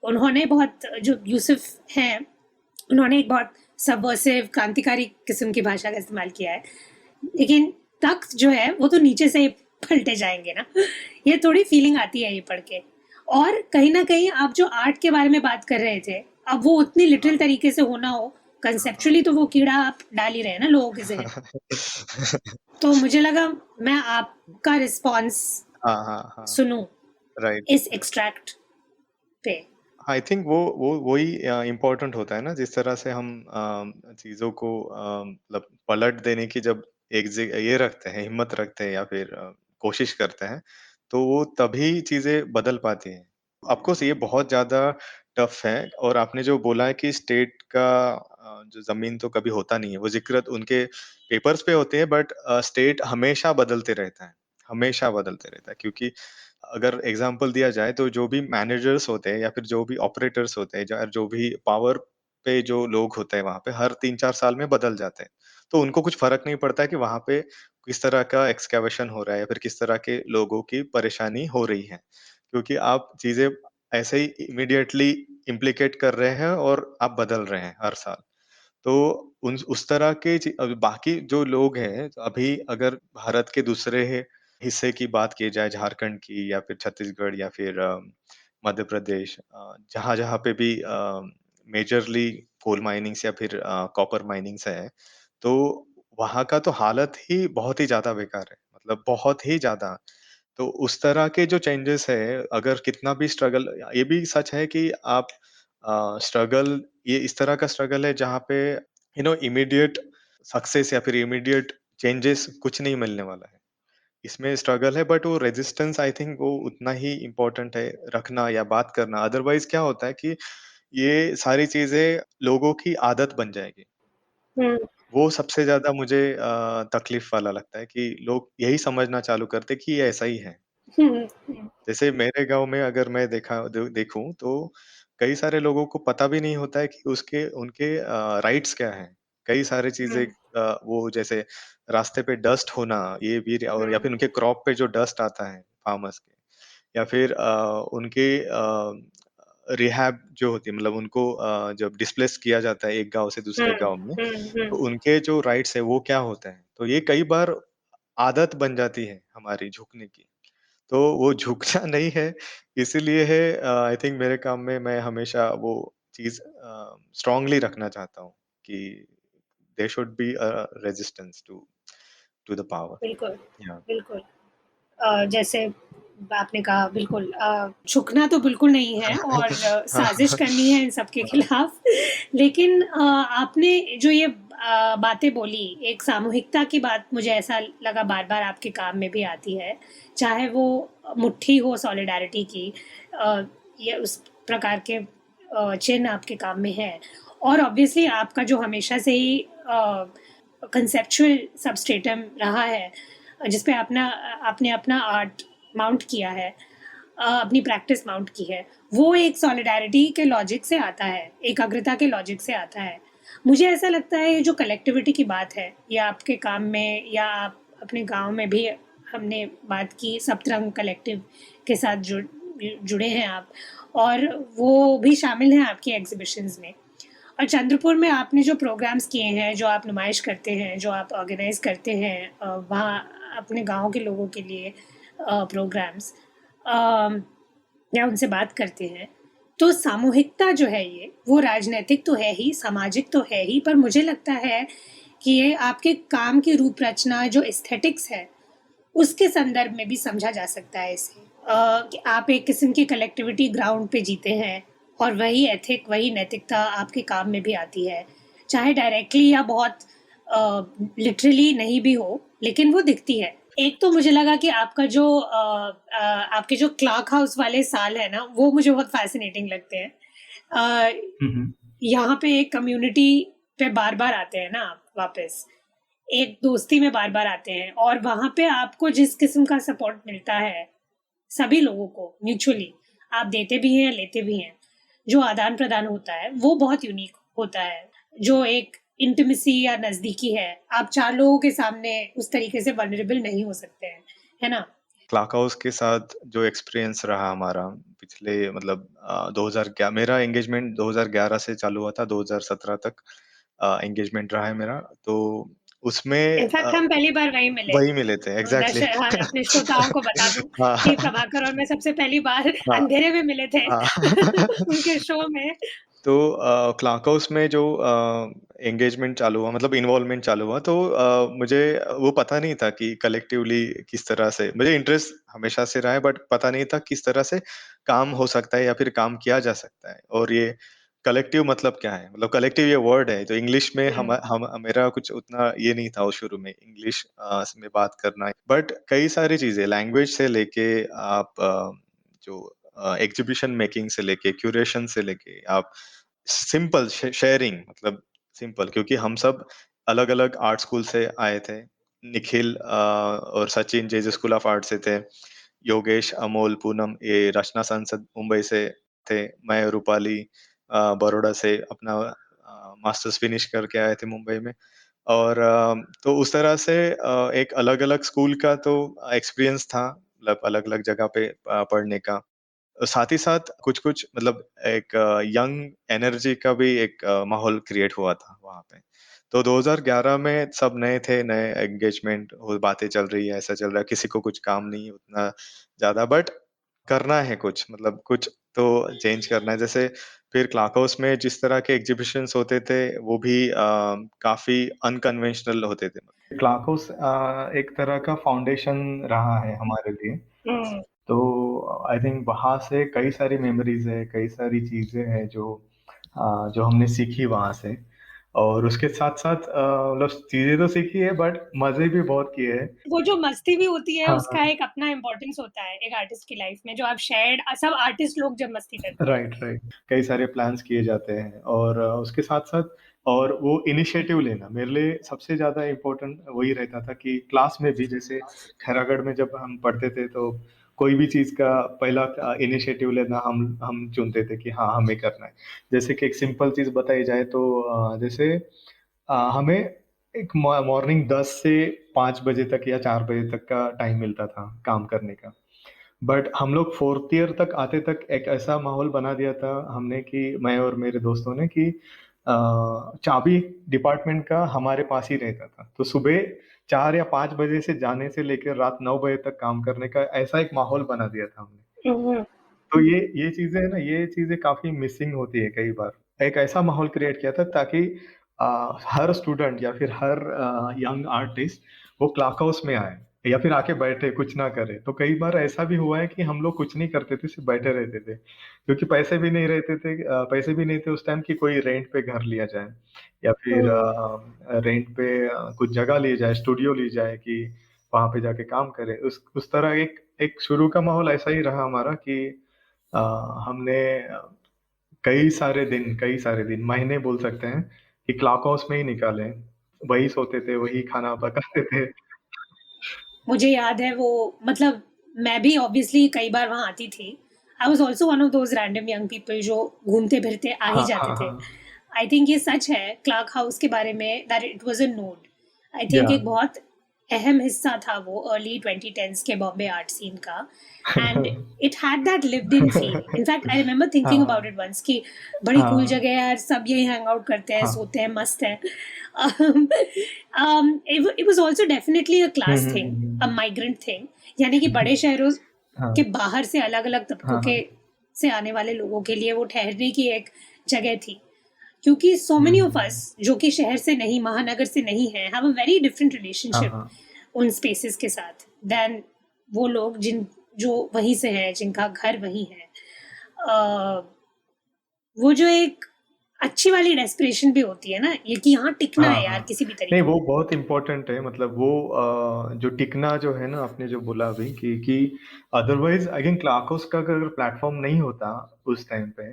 उन्होंने बहुत, जो यूसुफ हैं, उन्होंने एक बहुत सबवर्सिव, क्रांतिकारी किस्म की भाषा का इस्तेमाल किया है। लेकिन तख्त जो है वो तो नीचे से ही पलटे जाएंगे ना। ये थोड़ी फीलिंग आती है ये पढ़ के। और कहीं ना कहीं आप जो आर्ट के बारे में बात कर रहे थे, अब वो उतनी लिटिल हाँ, तरीके से होना हो, हाँ, हाँ। कंसेप्चुअली तो वो कीड़ा आप डाल ही रहे हैं ना लोगों के जहन। तो मुझे लगा मैं आपका रिस्पॉन्स हाँ, हाँ, हाँ। सुनूं राइट। इस एक्सट्रैक्ट पे। आई थिंक वो वही इम्पोर्टेंट होता है ना, जिस तरह से हम चीज़ों को मतलब पलट देने की जब एक ये रखते हैं, हिम्मत रखते हैं या फिर कोशिश करते हैं, तो वो तभी चीज़ें बदल पाती हैं। ऑफ कोर्स ये बहुत ज़्यादा टफ है, और आपने जो बोला है कि स्टेट का जो ज़मीन तो कभी होता नहीं है, वो ज़िक्र उनके पेपर्स पे होते हैं, बट स्टेट हमेशा बदलते रहता है, हमेशा बदलते रहता है, क्योंकि अगर एग्जाम्पल दिया जाए तो जो भी मैनेजर्स होते हैं या फिर जो भी ऑपरेटर्स होते हैं, जो भी पावर पे जो लोग होते हैं वहाँ पे हर 3-4 साल में बदल जाते हैं। तो उनको कुछ फ़र्क नहीं पड़ता है कि वहाँ पे किस तरह का एक्सकैवेशन हो रहा है या फिर किस तरह के लोगों की परेशानी हो रही है। क्योंकि आप चीज़ें ऐसे ही इमीडिएटली इम्प्लीकेट कर रहे हैं और आप बदल रहे हैं हर साल। तो उन उस तरह के बाकी जो लोग हैं, अभी अगर भारत के दूसरे हिस्से की बात की जाए, झारखंड की या फिर छत्तीसगढ़ या फिर मध्य प्रदेश, जहाँ-जहाँ पे भी मेजरली कोल माइनिंग्स या फिर कॉपर माइनिंग्स है, तो वहाँ का तो हालत ही बहुत ही ज़्यादा बेकार है, मतलब बहुत ही ज़्यादा। तो उस तरह के जो चेंजेस है, अगर कितना भी स्ट्रगल, ये भी सच है कि आप स्ट्रगल, ये इस तरह का स्ट्रगल है जहाँ पे इमीडिएट सक्सेस या फिर इमीडिएट चेंजेस कुछ नहीं मिलने वाला है। इसमें स्ट्रगल है, बट वो रेजिस्टेंस आई थिंक वो उतना ही इम्पोर्टेंट है रखना या बात करना। अदरवाइज़ क्या होता है कि ये सारी चीज़ें लोगों की आदत बन जाएगी। हम्म। वो सबसे ज़्यादा मुझे तकलीफ वाला लगता है कि लोग यही समझना चालू करते हैं कि ये ऐसा ही है। हम्म। हम्म। जैसे मेरे गाँव में अगर मैं देखूँ तो कई सारे लोगों को पता भी नहीं होता है कि उसके उनके राइट्स क्या हैं। कई सारी चीज़ें, हम्म। वो जैसे रास्ते पे डस्ट होना, ये भी, और या हम्म। फिर उनके क्रॉप पे जो डस्ट आता है फार्मर्स के, या फिर उनके रिहैब जो होती है, मतलब उनको जब डिस्प्लेस किया जाता है एक गाँव से दूसरे हम्म। गाँव में, तो हम्म। उनके जो राइट्स है वो क्या होते हैं। तो ये कई बार आदत बन जाती है हमारी झुकने की। तो वो झुकना नहीं है, इसीलिए है आई थिंक मेरे काम में मैं हमेशा वो चीज़ स्ट्रांगली रखना चाहता हूँ कि there should be a resistance to the power. बिल्कुल, या बिल्कुल। जैसे आपने कहा बिल्कुल झुकना तो बिल्कुल नहीं है और हाँ। साजिश करनी है इन सब के खिलाफ। लेकिन आपने जो ये बातें बोली, एक सामूहिकता की बात मुझे ऐसा लगा बार-बार आपके काम में भी आती है। चाहे वो मुट्ठी हो सॉलिडैरिटी की या उस प्रकार के चिन्ह आपके काम में हैं। और ऑब्वियसली आपका जो हमेशा से ही कंसेप्चुअल सबस्ट्रेटम रहा है, जिस पे आपने अपना आर्ट माउंट किया है, अपनी प्रैक्टिस माउंट की है, वो एक सॉलिडैरिटी के लॉजिक से आता है, एकाग्रता के लॉजिक से आता है। मुझे ऐसा लगता है ये जो कलेक्टिविटी की बात है, या आपके काम में या आप अपने गांव में भी हमने बात की, सप्तरंग कलेक्टिव के साथ जुड़े हैं आप, और वो भी शामिल हैं आपकी एग्जीबिशंस में। और चंद्रपुर में आपने जो प्रोग्राम्स किए हैं, जो आप नुमाइश करते हैं, जो आप ऑर्गेनाइज करते हैं वहाँ अपने गांव के लोगों के लिए प्रोग्राम्स, या उनसे बात करते हैं, तो सामूहिकता जो है ये, वो राजनीतिक तो है ही, सामाजिक तो है ही, पर मुझे लगता है कि ये आपके काम की रूप रचना जो एस्थेटिक्स है, उसके संदर्भ में भी समझा जा सकता है इसे। कि आप एक किस्म की कलेक्टिविटी ग्राउंड पे जीते हैं, और वही एथिक, वही नैतिकता आपके काम में भी आती है, चाहे डायरेक्टली या बहुत लिटरली नहीं भी हो, लेकिन वो दिखती है। एक तो मुझे लगा कि आपका जो आपके जो क्लार्क हाउस वाले साल है ना, वो मुझे बहुत फैसिनेटिंग लगते हैं। हुँ, हुँ। यहाँ पे एक कम्युनिटी पे बार बार आते हैं ना आप वापस, एक दोस्ती में बार बार आते हैं, और वहां पे आपको जिस किस्म का सपोर्ट मिलता है सभी लोगों को म्यूचुअली, आप देते भी हैं लेते भी हैं, जो आदान प्रदान होता है वो बहुत यूनिक होता है। जो एक इंटीमेसी या नजदीकी है, आप चार लोगों के सामने उस तरीके से वल्नरेबल नहीं हो सकते हैं, है ना? क्लाक हाउस के साथ जो एक्सपीरियंस रहा हमारा पिछले मतलब 2011 मेरा एंगेजमेंट 2011 से चालू हुआ था, 2017 तक एंगेजमेंट रहा है मेरा। तो उसमें इनफैक्ट हम पहली बार वहीं मिले। वही मिले थे एग्ज़ैक्टली। हाँ, अपने श्रोताओं को बता दूं कि हाँ, प्रभाकर और मैं सबसे पहली बार हाँ, अंधेरे में मिले थे हाँ। उनके शो में। तो क्लाक हाउस में जो एंगेजमेंट चालू हुआ मतलब इन्वॉल्वमेंट चालू हुआ तो मुझे वो पता नहीं था कि कलेक्टिवली किस तरह से मुझे इंटरेस्ट हमेशा से रहा है बट पता नहीं था किस तरह से काम हो सकता है या फिर काम किया जा सकता है और ये कलेक्टिव मतलब क्या है? मतलब कलेक्टिव ये वर्ड है तो इंग्लिश में हम मेरा कुछ उतना ये नहीं था वो शुरू में इंग्लिश में बात करना बट कई सारी चीज़ें लैंग्वेज से लेके आप जो एग्जीबिशन मेकिंग से लेके क्यूरेशन से लेके आप सिंपल शेयरिंग मतलब सिंपल क्योंकि हम सब अलग-अलग आर्ट स्कूल से आए थे। निखिल और सचिन जे जे स्कूल ऑफ आर्ट से थे। योगेश, अमोल, पूनम ये रचना संसद मुंबई से थे। मैं रूपाली बड़ौदा से अपना मास्टर्स फिनिश करके आए थे मुंबई में। और तो उस तरह से एक अलग-अलग स्कूल का तो एक्सपीरियंस था मतलब अलग-अलग जगह पे पढ़ने का। साथ ही साथ कुछ-कुछ मतलब एक यंग एनर्जी का भी एक माहौल क्रिएट हुआ था वहाँ पे। तो 2011 में सब नए थे, नए एंगेजमेंट वो बातें चल रही है, ऐसा चल रहा है, किसी को कुछ काम नहीं है उतना ज़्यादा बट करना है कुछ मतलब कुछ तो चेंज करना है। जैसे फिर क्लाक हाउस में जिस तरह के एग्ज़िबिशन्स होते थे, वो भी काफ़ी अनकन्वेंशनल होते थे। क्लाक हाउस एक तरह का फाउंडेशन रहा है हमारे लिए। हम्म। तो आई थिंक वहाँ से कई सारी मेमोरीज़ है, कई सारी चीज़ें हैं जो हमने सीखी वहाँ से और उसके साथ-साथ मतलब चीज़ें तो सीखी है बट मज़े भी बहुत किए हैं। वो जो मस्ती भी होती है, हाँ, उसका हाँ। एक अपना इम्पोर्टेंस होता है एक आर्टिस्ट की लाइफ में, जो आप शेयर्ड, सब आर्टिस्ट लोग जब मस्ती करते हैं। Right, right. कई सारे प्लान्स किए जाते हैं और उसके साथ-साथ और वो इनिशिएटिव लेना मेरे लिए सबसे ज़्यादा इम्पोर्टेंट वही रहता था कि क्लास में भी जैसे खैरागढ़ में जब हम पढ़ते थे तो कोई भी चीज़ का पहला इनिशिएटिव लेना हम चुनते थे कि हाँ, हमें करना है। जैसे कि एक सिंपल चीज़ बताई जाए तो जैसे हमें एक मॉर्निंग 10 से 5 बजे तक या 4 बजे तक का टाइम मिलता था काम करने का। बट हम लोग 4th ईयर तक आते तक एक ऐसा माहौल बना दिया था हमने कि मैं और मेरे दोस्तों ने कि चाबी डिपार्टमेंट का हमारे पास ही रहता था। तो सुबह 4 या 5 बजे से जाने से लेकर रात 9 बजे तक काम करने का ऐसा एक माहौल बना दिया था हमने। हम्म। तो ये चीज़ें है ना, ये चीज़ें काफ़ी मिसिंग होती है कई बार। एक ऐसा माहौल क्रिएट किया था ताकि हर स्टूडेंट या फिर हर यंग आर्टिस्ट वो क्लाक हाउस में आए। या फिर आके बैठे कुछ ना करे। तो कई बार ऐसा भी हुआ है कि हम लोग कुछ नहीं करते थे, सिर्फ बैठे रहते थे, क्योंकि पैसे भी नहीं रहते थे, पैसे भी नहीं थे उस टाइम कि कोई रेंट पे घर लिया जाए, या फिर हम्म। रेंट पे कुछ जगह ली जाए, स्टूडियो ली जाए कि वहां पे जाके काम करे। उस तरह एक एक शुरू का माहौल ऐसा ही रहा हमारा कि अ, हमने कई सारे दिन, महीने बोल सकते हैं कि क्लॉक हाउस में ही निकाले। वही सोते थे, वही खाना पकाते थे। मुझे याद है वो, मतलब मैं भी ऑब्वियसली कई बार वहाँ आती थी। I was also one of those random young people जो घूमते-फिरते आ ही हाँ, जाते हाँ, थे। हाँ। आई थिंक ये सच है क्लार्क हाउस के बारे में, that it was a node. I think या एक बहुत अहम हिस्सा था वो अर्ली 2010s के बॉम्बे आर्ट सीन का, and it had that lived in feel. In fact I remember thinking about हाँ, इट वंस कि बड़ी कूल हाँ, जगह है यार, सब यहीं हैंग आउट करते हैं, हाँ। सोते हैं, मस्त है। um, it was also definitely a hmm, class hmm, thing, hmm, a hmm. migrant thing, यानी कि बड़े शहरों हाँ, के बाहर से अलग अलग तबकों हाँ, के हाँ। से आने वाले लोगों के लिए वो ठहरने की एक जगह थी। क्योंकि सो हुँ, मेनी हुँ, ऑफ हुँ। अस जो कि शहर से नहीं, महानगर से नहीं है, हैव अ वेरी डिफरेंट हाँ, रिलेशनशिप हाँ। उन स्पेसेस के साथ देन वो लोग जिन जो वहीं से हैं, जिनका घर वहीं है। अ, वो जो एक अच्छी वाली डेस्परेशन भी होती है ना, ये कि यहाँ टिकना हाँ, है यार हाँ। किसी भी नहीं, तरीके वो में। बहुत इम्पोर्टेंट है, मतलब वो जो टिकना जो है ना, आपने जो बोला अभी कि अदरवाइज़ आई थिंक क्लार्कोस का अगर प्लेटफ़ॉर्म नहीं होता उस टाइम पे,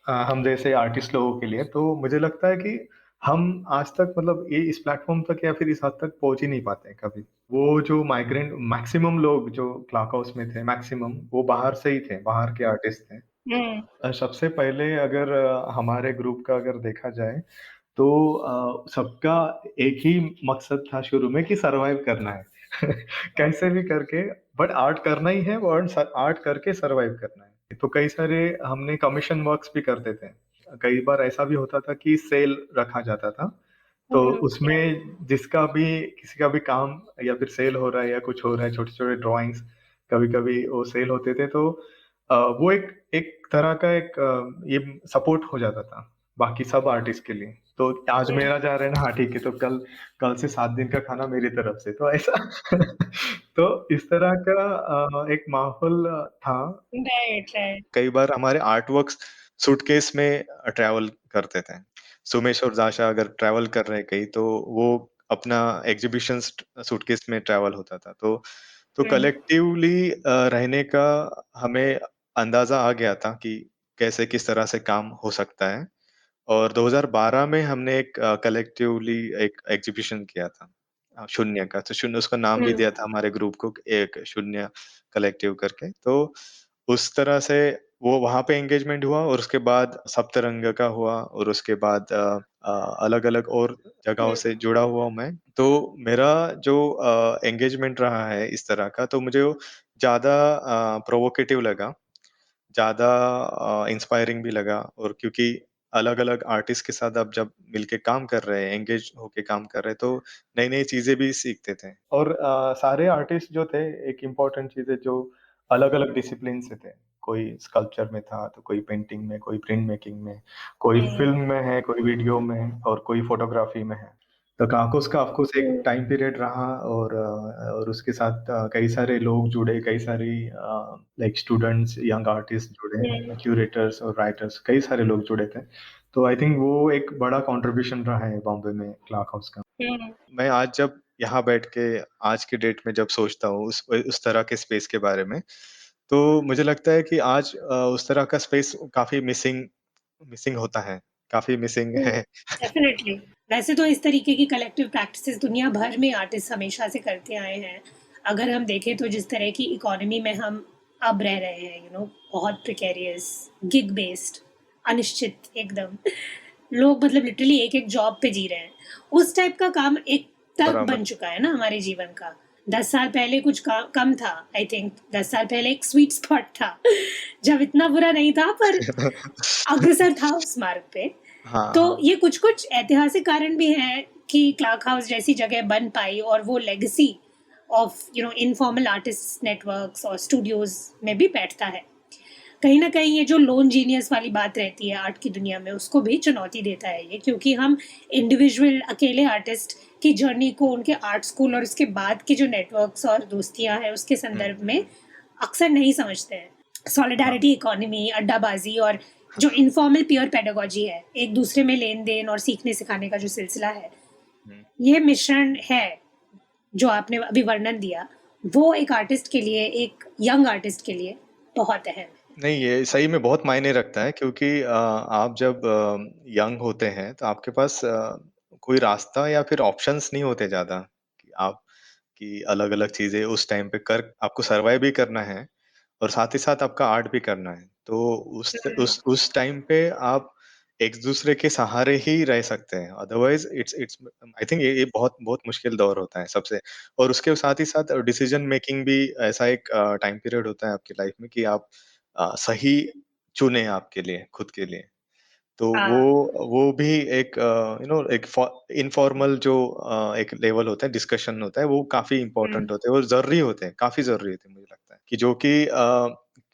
हम जैसे आर्टिस्ट लोगों के लिए, तो मुझे लगता है कि हम आज तक, मतलब ये इस प्लेटफ़ॉर्म तक या फिर इस हद तक पहुँच ही नहीं पाते कभी। वो जो माइग्रेंट मैक्सिमम लोग जो क्लार्क हाउस में थे, मैक्सिमम वो बाहर से ही थे, बाहर के आर्टिस्ट थे। हम्म। सबसे पहले अगर हमारे ग्रुप का अगर देखा जाए, तो सबका एक ही मकसद था शुरू में कि सर्वाइव करना है। कैसे भी करके, बट आर्ट करना ही है, और आर्ट करके सर्वाइव करना है। तो कई सारे हमने कमीशन वर्क्स भी करते थे। कई बार ऐसा भी होता था कि सेल रखा जाता था, तो Yeah. उसमें जिसका भी किसी का भी काम या फिर सेल हो रहा है या कुछ हो रहा है, छोटे-छोटे ड्राइंग्स कभी-कभी वो सेल होते थे, तो वो एक एक तरह का एक ये सपोर्ट हो जाता था बाकी सब आर्टिस्ट के लिए। तो आज Yeah. मेरा जा रहा है ना, हाँ ठीक है, तो कल कल से 7 दिन का खाना मेरी तरफ से, तो ऐसा तो इस तरह का एक माहौल था। Right, right. कई बार हमारे आर्टवर्क्स सूटकेस में ट्रैवल करते थे। सुमेश और दाशा अगर ट्रैवल कर रहे हैं कहीं, तो वो अपना एग्ज़िबिशन्स सूटकेस में ट्रैवल होता था। तो Hmm. कलेक्टिवली रहने का हमें अंदाज़ा आ गया था कि कैसे किस तरह से काम हो सकता है। और 2012 में हमने एक कलेक्टिवली एक एग्ज़िबिशन किया था, शून्य का। तो शून्य उसका नाम भी Hmm. दिया था हमारे ग्रुप को, एक शून्य कलेक्टिव करके। तो उस तरह से वो वहाँ पे एंगेजमेंट हुआ, और उसके बाद सप्तरंग का हुआ, और उसके बाद अलग-अलग और जगहों Hmm. से जुड़ा हुआ हूँ मैं। तो मेरा जो एंगेजमेंट रहा है इस तरह का, तो मुझे वो ज़्यादा प्रोवोकेटिव लगा, ज़्यादा इंस्पायरिंग भी लगा, और क्योंकि अलग-अलग आर्टिस्ट के साथ आप जब मिलके काम कर रहे हैं, एंगेज होके काम कर रहे हैं, तो नई-नई चीज़ें भी सीखते थे। और सारे आर्टिस्ट जो थे, एक इम्पोर्टेंट चीज़ है, जो अलग-अलग डिसिप्लिन से थे। कोई स्कल्पचर में था, तो कोई पेंटिंग में, कोई प्रिंट मेकिंग में, कोई Hmm. फ़िल्म में है, कोई वीडियो में, और कोई फ़ोटोग्राफ़ी में है। तो काकोस का ऑफ़ कोर्स एक Hmm. टाइम पीरियड रहा, और उसके साथ कई सारे लोग जुड़े, कई सारी लाइक स्टूडेंट्स, यंग आर्टिस्ट जुड़े, Hmm. क्यूरेटर्स और राइटर्स, कई सारे लोग जुड़े थे। तो आई थिंक वो एक बड़ा कंट्रीब्यूशन रहा है बॉम्बे में क्लार्क हाउस का। Hmm. मैं आज जब यहाँ बैठ के आज के डेट में जब सोचता हूँ उस तरह के स्पेस के बारे में, तो मुझे लगता है कि आज उस तरह का स्पेस काफ़ी मिसिंग मिसिंग होता है, काफ़ी मिसिंग Hmm. है। डेफिनेटली। वैसे तो इस तरीके की कलेक्टिव प्रैक्टिसेस दुनिया भर में आर्टिस्ट हमेशा से करते आए हैं। अगर हम देखें तो जिस तरह की इकोनॉमी में हम अब रह रहे हैं, बहुत प्रिकेरियस, गिग बेस्ड, अनिश्चित एकदम। लोग मतलब लिटरली एक-एक जॉब पे जी रहे हैं। उस टाइप का काम एक तर्क बराबर। बन चुका है ना हमारे जीवन का। 10 साल पहले कुछ कम था, आई थिंक 10 साल पहले एक स्वीट स्पॉट था, जब इतना बुरा नहीं था पर अग्रसर था उस मार्ग पे। हाँ, तो हाँ। ये कुछ-कुछ ऐतिहासिक कारण भी हैं कि क्लार्क हाउस जैसी जगह बन पाई, और वो legacy of informal artist networks और स्टूडियोज में भी बैठता है। कहीं ना कहीं ये जो लोन जीनियस वाली बात रहती है आर्ट की दुनिया में, उसको भी चुनौती देता है ये, क्योंकि हम इंडिविजुअल अकेले आर्टिस्ट की जर्नी को उनके आर्ट स्कूल और उसके बाद की जो नेटवर्क्स और दोस्तियां हैं उसके संदर्भ में अक्सर नहीं समझते हैं। सॉलिडारिटी इकोनॉमी, अड्डाबाजी और जो इनफॉर्मल पियर पेडागोजी है, एक दूसरे में लेन देन और सीखने सिखाने का जो सिलसिला है, ये मिश्रण है जो आपने अभी वर्णन दिया, वो एक आर्टिस्ट के लिए, एक यंग आर्टिस्ट के लिए बहुत अहम है। नहीं, ये सही में बहुत मायने रखता है क्योंकि आप जब यंग होते हैं तो आपके पास कोई रास्ता या फिर ऑप्शंस नहीं होते ज़्यादा कि आप कि अलग-अलग चीज़ें उस टाइम पे कर आपको सर्वाइव भी करना है और साथ ही साथ आपका आर्ट भी करना है। तो उस टाइम पे आप एक-दूसरे के सहारे ही रह सकते हैं। Otherwise it's it's I think ये बहुत बहुत मुश्किल दौर होता है सबसे। और उसके साथ ही साथ डिसीज़न मेकिंग भी ऐसा एक टाइम पीरियड होता है आपकी लाइफ़ में कि आप सही चुनें आपके लिए, खुद के लिए। तो हाँ। वो भी एक एक इनफॉर्मल जो एक लेवल होता है, डिस्कशन होता है, वो काफ़ी इम्पोर्टेंट होते हैं और ज़रूरी होते हैं, काफ़ी ज़रूरी होते हैं मुझे लगता है, कि जो कि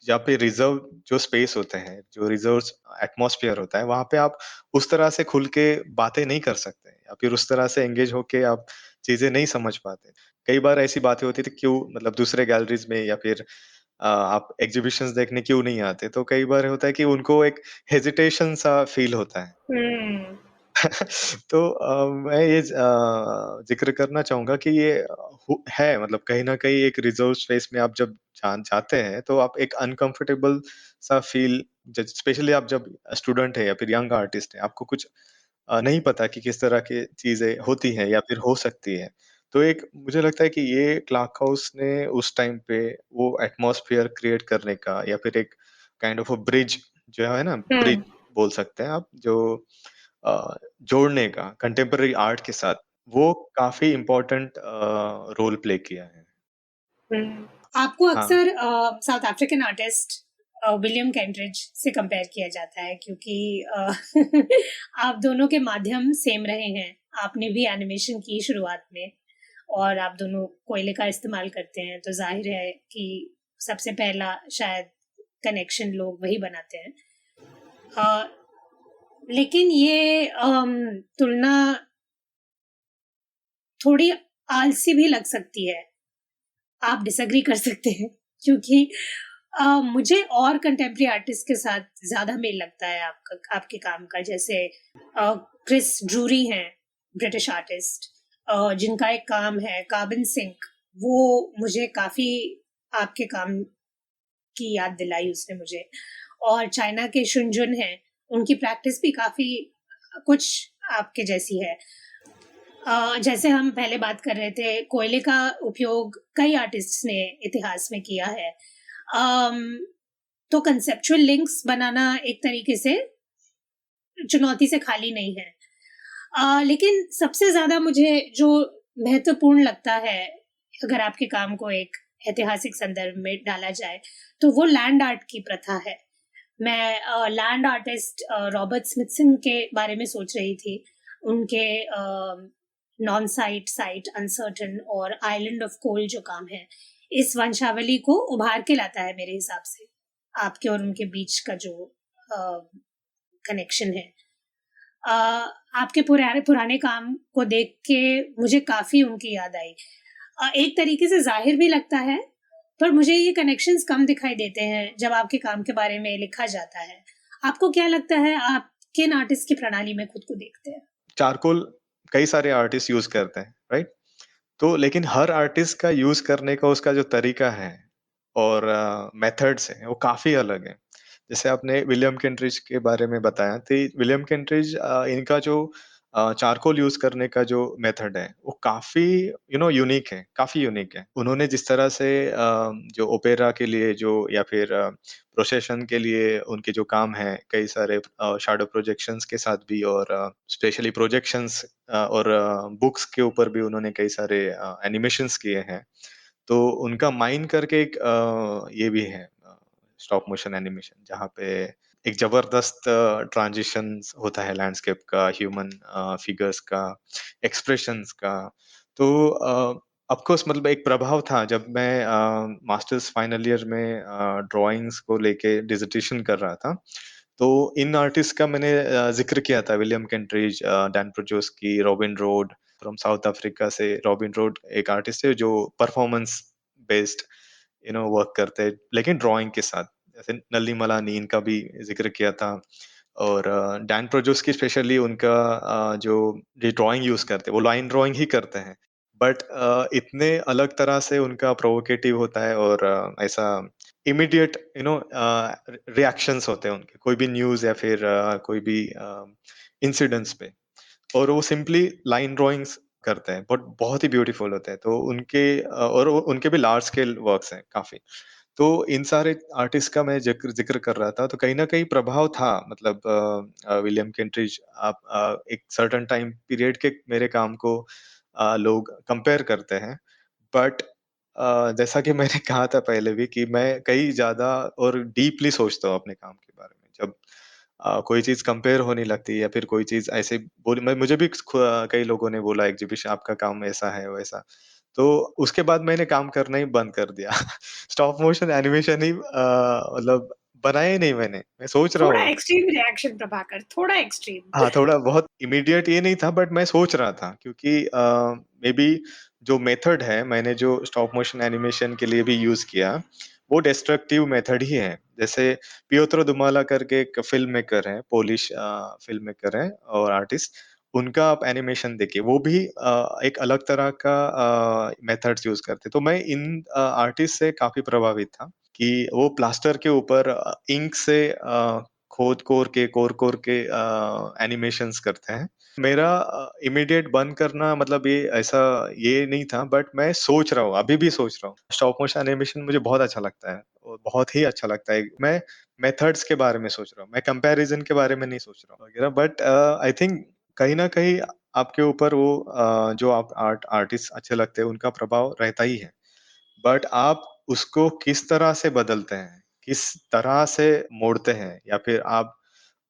जहाँ पे रिज़र्व जो स्पेस होते हैं, जो रिज़र्व्स एटमॉस्फियर होता है, वहाँ पे आप उस तरह से खुल के बातें नहीं कर सकते या फिर उस तरह से एंगेज होके आप चीज़ें नहीं समझ पाते। कई बार ऐसी बातें होती थी क्यों मतलब दूसरे गैलरीज़ में या फिर आप एग्ज़िबिशन्स देखने क्यों नहीं आते? तो कई बार होता है कि उनको एक हेजिटेशन सा फ़ील होता है। हम्म। तो मैं ये ज़िक्र करना चाहूँगा कि ये है मतलब कहीं न कहीं एक रिज़र्व स्पेस में आप जब जाते हैं, तो आप एक अनकम्फ़र्टेबल सा फ़ील ज स्पेशली आप जब स्टूडेंट हैं या फिर यंग आर्टिस्ट हैं, आपको कुछ नहीं पता कि किस तरह की चीज़ें होती हैं या फिर हो सकती हैं। तो एक मुझे लगता है कि ये क्लार्क हाउस ने उस टाइम पे वो एटमॉस्फियर क्रिएट करने का या फिर एक काइंड ऑफ अ ब्रिज जो है ना, ब्रिज हम्म। बोल सकते हैं आप, जो जोड़ने का कंटेम्परेरी आर्ट के साथ, वो काफ़ी इम्पोर्टेंट रोल प्ले किया है। हम्म। आपको हाँ। अक्सर साउथ अफ्रीकन आर्टिस्ट विलियम केंड्रिज से कंपेयर किया जाता है, क्योंकि आप दोनों के माध्यम सेम रहे हैं। आपने भी एनिमेशन की शुरुआत में, और आप दोनों कोयले का इस्तेमाल करते हैं, तो जाहिर है कि सबसे पहला शायद कनेक्शन लोग वही बनाते हैं। अ, लेकिन ये तुलना थोड़ी आलसी भी लग सकती है। आप डिसएग्री कर सकते हैं, क्योंकि मुझे और कंटेम्प्रेरी आर्टिस्ट के साथ ज़्यादा मेल लगता है आपके काम का। जैसे क्रिस ड्रूरी हैं, ब्रिटिश आर्टिस्ट, जिनका एक काम है कार्बन सिंक, वो मुझे काफ़ी आपके काम की याद दिलाई उसने मुझे। और चाइना के शुनजुन हैं, उनकी प्रैक्टिस भी काफ़ी कुछ आपके जैसी है। जैसे हम पहले बात कर रहे थे, कोयले का उपयोग कई आर्टिस्ट्स ने इतिहास में किया है। अम, तो कंसेप्चुअल लिंक्स बनाना एक तरीके से चुनौती से खाली नहीं है। लेकिन सबसे ज़्यादा मुझे जो महत्वपूर्ण लगता है, अगर आपके काम को एक ऐतिहासिक संदर्भ में डाला जाए, तो वो लैंड आर्ट की प्रथा है। मैं लैंड आर्टिस्ट रॉबर्ट स्मिथसन के बारे में सोच रही थी। उनके नॉन साइट, साइट, अनसर्टन और आइलैंड ऑफ कोल जो काम है, इस वंशावली को उभार के लाता है मेरे हिसाब से। आपके और उनके बीच का जो कनेक्शन है, आपके पुराने पुराने काम को देख के मुझे काफी उनकी याद आई। एक तरीके से जाहिर भी लगता है, पर मुझे ये कनेक्शंस कम दिखाई देते हैं जब आपके काम के बारे में लिखा जाता है। आपको क्या लगता है, आप किन आर्टिस्ट की प्रणाली में खुद को देखते हैं? चारकोल कई सारे आर्टिस्ट यूज़ करते हैं, राइट? तो लेकिन हर आर्टिस्ट का यूज़ करने का उसका जो तरीका है और मेथड्स हैं, वो काफ़ी अलग हैं। जैसे आपने विलियम केंट्रिज के बारे में बताया, तो विलियम केंट्रिज इनका जो चारकोल यूज़ करने का जो मेथड है, वो काफ़ी यूनिक है, काफ़ी यूनिक है। उन्होंने जिस तरह से जो ओपेरा के लिए जो या फिर प्रोसेशन के लिए उनके जो काम हैं, कई सारे शैडो प्रोजेक्शंस के साथ भी और स्पेशली प्रोजेक्शंस और बुक्स के ऊपर भी उन्होंने कई सारे एनिमेशंस किए हैं। तो उनका माइन करके एक ये भी है स्टॉप मोशन एनिमेशन जहाँ पे एक ज़बरदस्त ट्रांज़िशंस होता है लैंडस्केप का, ह्यूमन फिगर्स का, एक्सप्रेशंस का। तो ऑफ कोर्स मतलब एक प्रभाव था जब मैं मास्टर्स फाइनल ईयर में ड्राइंग्स को लेके डिसर्टेशन कर रहा था। तो इन आर्टिस्ट का मैंने ज़िक्र किया था William Kentridge, Dan Perjovschi, Robin Rhode from South Africa से। रॉबिन रोड एक आर्टिस्ट है जो परफॉर्मेंस बेस्ड वर्क करते हैं लेकिन ड्राइंग के साथ। जैसे नल्ली मलानी इनका भी ज़िक्र किया था। और डैन प्रोजोस्की स्पेशली उनका जो ये ड्राइंग यूज़ करते हैं, वो लाइन ड्राइंग ही करते हैं। बट इतने अलग तरह से उनका प्रोवोकेटिव होता है और ऐसा इमीडिएट रिएक्शंस होते हैं उनके, कोई भी न्यूज़ या फिर कोई भी इंसिडेंट्स पे। और वो सिंपली लाइन ड्राइंग्स करते हैं, बट बहुत ही ब्यूटीफुल होते हैं। तो उनके और उनके भी लार्ज स्केल वर्क्स हैं काफ़ी। तो इन सारे आर्टिस्ट का मैं ज़िक्र कर रहा था, तो कहीं न कहीं प्रभाव था। मतलब विलियम केंट्रिज, आप एक सर्टेन टाइम पीरियड के मेरे काम को लोग कंपेयर करते हैं। बट जैसा कि मैंने कहा था पहले भी कि मैं कई ज़्यादा और डीपली सोचता हूँ अपने काम के बारे में। जब कोई चीज़ कंपेयर होने लगती है या फिर कोई चीज़ ऐसे बोली, मैं मुझे भी कई लोगों ने बोला एग्ज़िबिशन आपका काम ऐसा है, वैसा। तो उसके बाद मैंने काम करना ही बंद कर दिया। स्टॉप मोशन एनिमेशन ही मतलब बनाया ही नहीं मैंने। मैं सोच रहा थोड़ा हूँ। एक्सट्रीम रिएक्शन प्रभाकर, थोड़ा एक्सट्रीम। हाँ, थोड़ा बहुत इमीडिएट ये नहीं था, बट मैं सोच रहा था क्योंकि मेबी जो मेथड है मैंने जो स्टॉप मोशन एनिमेशन के लिए भी यूज़ किया, वो डिस्ट्रक्टिव मेथड ही है। जैसे पियोत्रो दुमाला करके एक फ़िल्म मेकर हैं, पोलिश फ़िल्म मेकर हैं और आर्टिस्ट, उनका आप एनिमेशन देखिए, वो भी एक अलग तरह का मेथड्स यूज़ करते हैं। तो मैं इन आर्टिस्ट से काफ़ी प्रभावित था कि वो प्लास्टर के ऊपर इंक से कोर-कोर के एनिमेशंस करते हैं। मेरा इमीडिएट बंद करना मतलब ये ऐसा ये नहीं था, बट मैं सोच रहा हूँ, अभी भी सोच रहा हूँ। स्टॉप मोशन एनिमेशन मुझे बहुत अच्छा लगता है और बहुत ही अच्छा लगता है। मैं मेथड्स के बारे में सोच रहा हूँ, मैं कंपैरिज़न के बारे में नहीं सोच रहा हूँ वगैरह। बट आई थिंक कहीं न कहीं आपके ऊपर वो जो आप आर्टिस्ट अच्छे लगते हैं, उनका प्रभाव रहता ही है। बट आप उसको किस तरह से बदलते हैं, किस तरह से मोड़ते हैं या फिर आप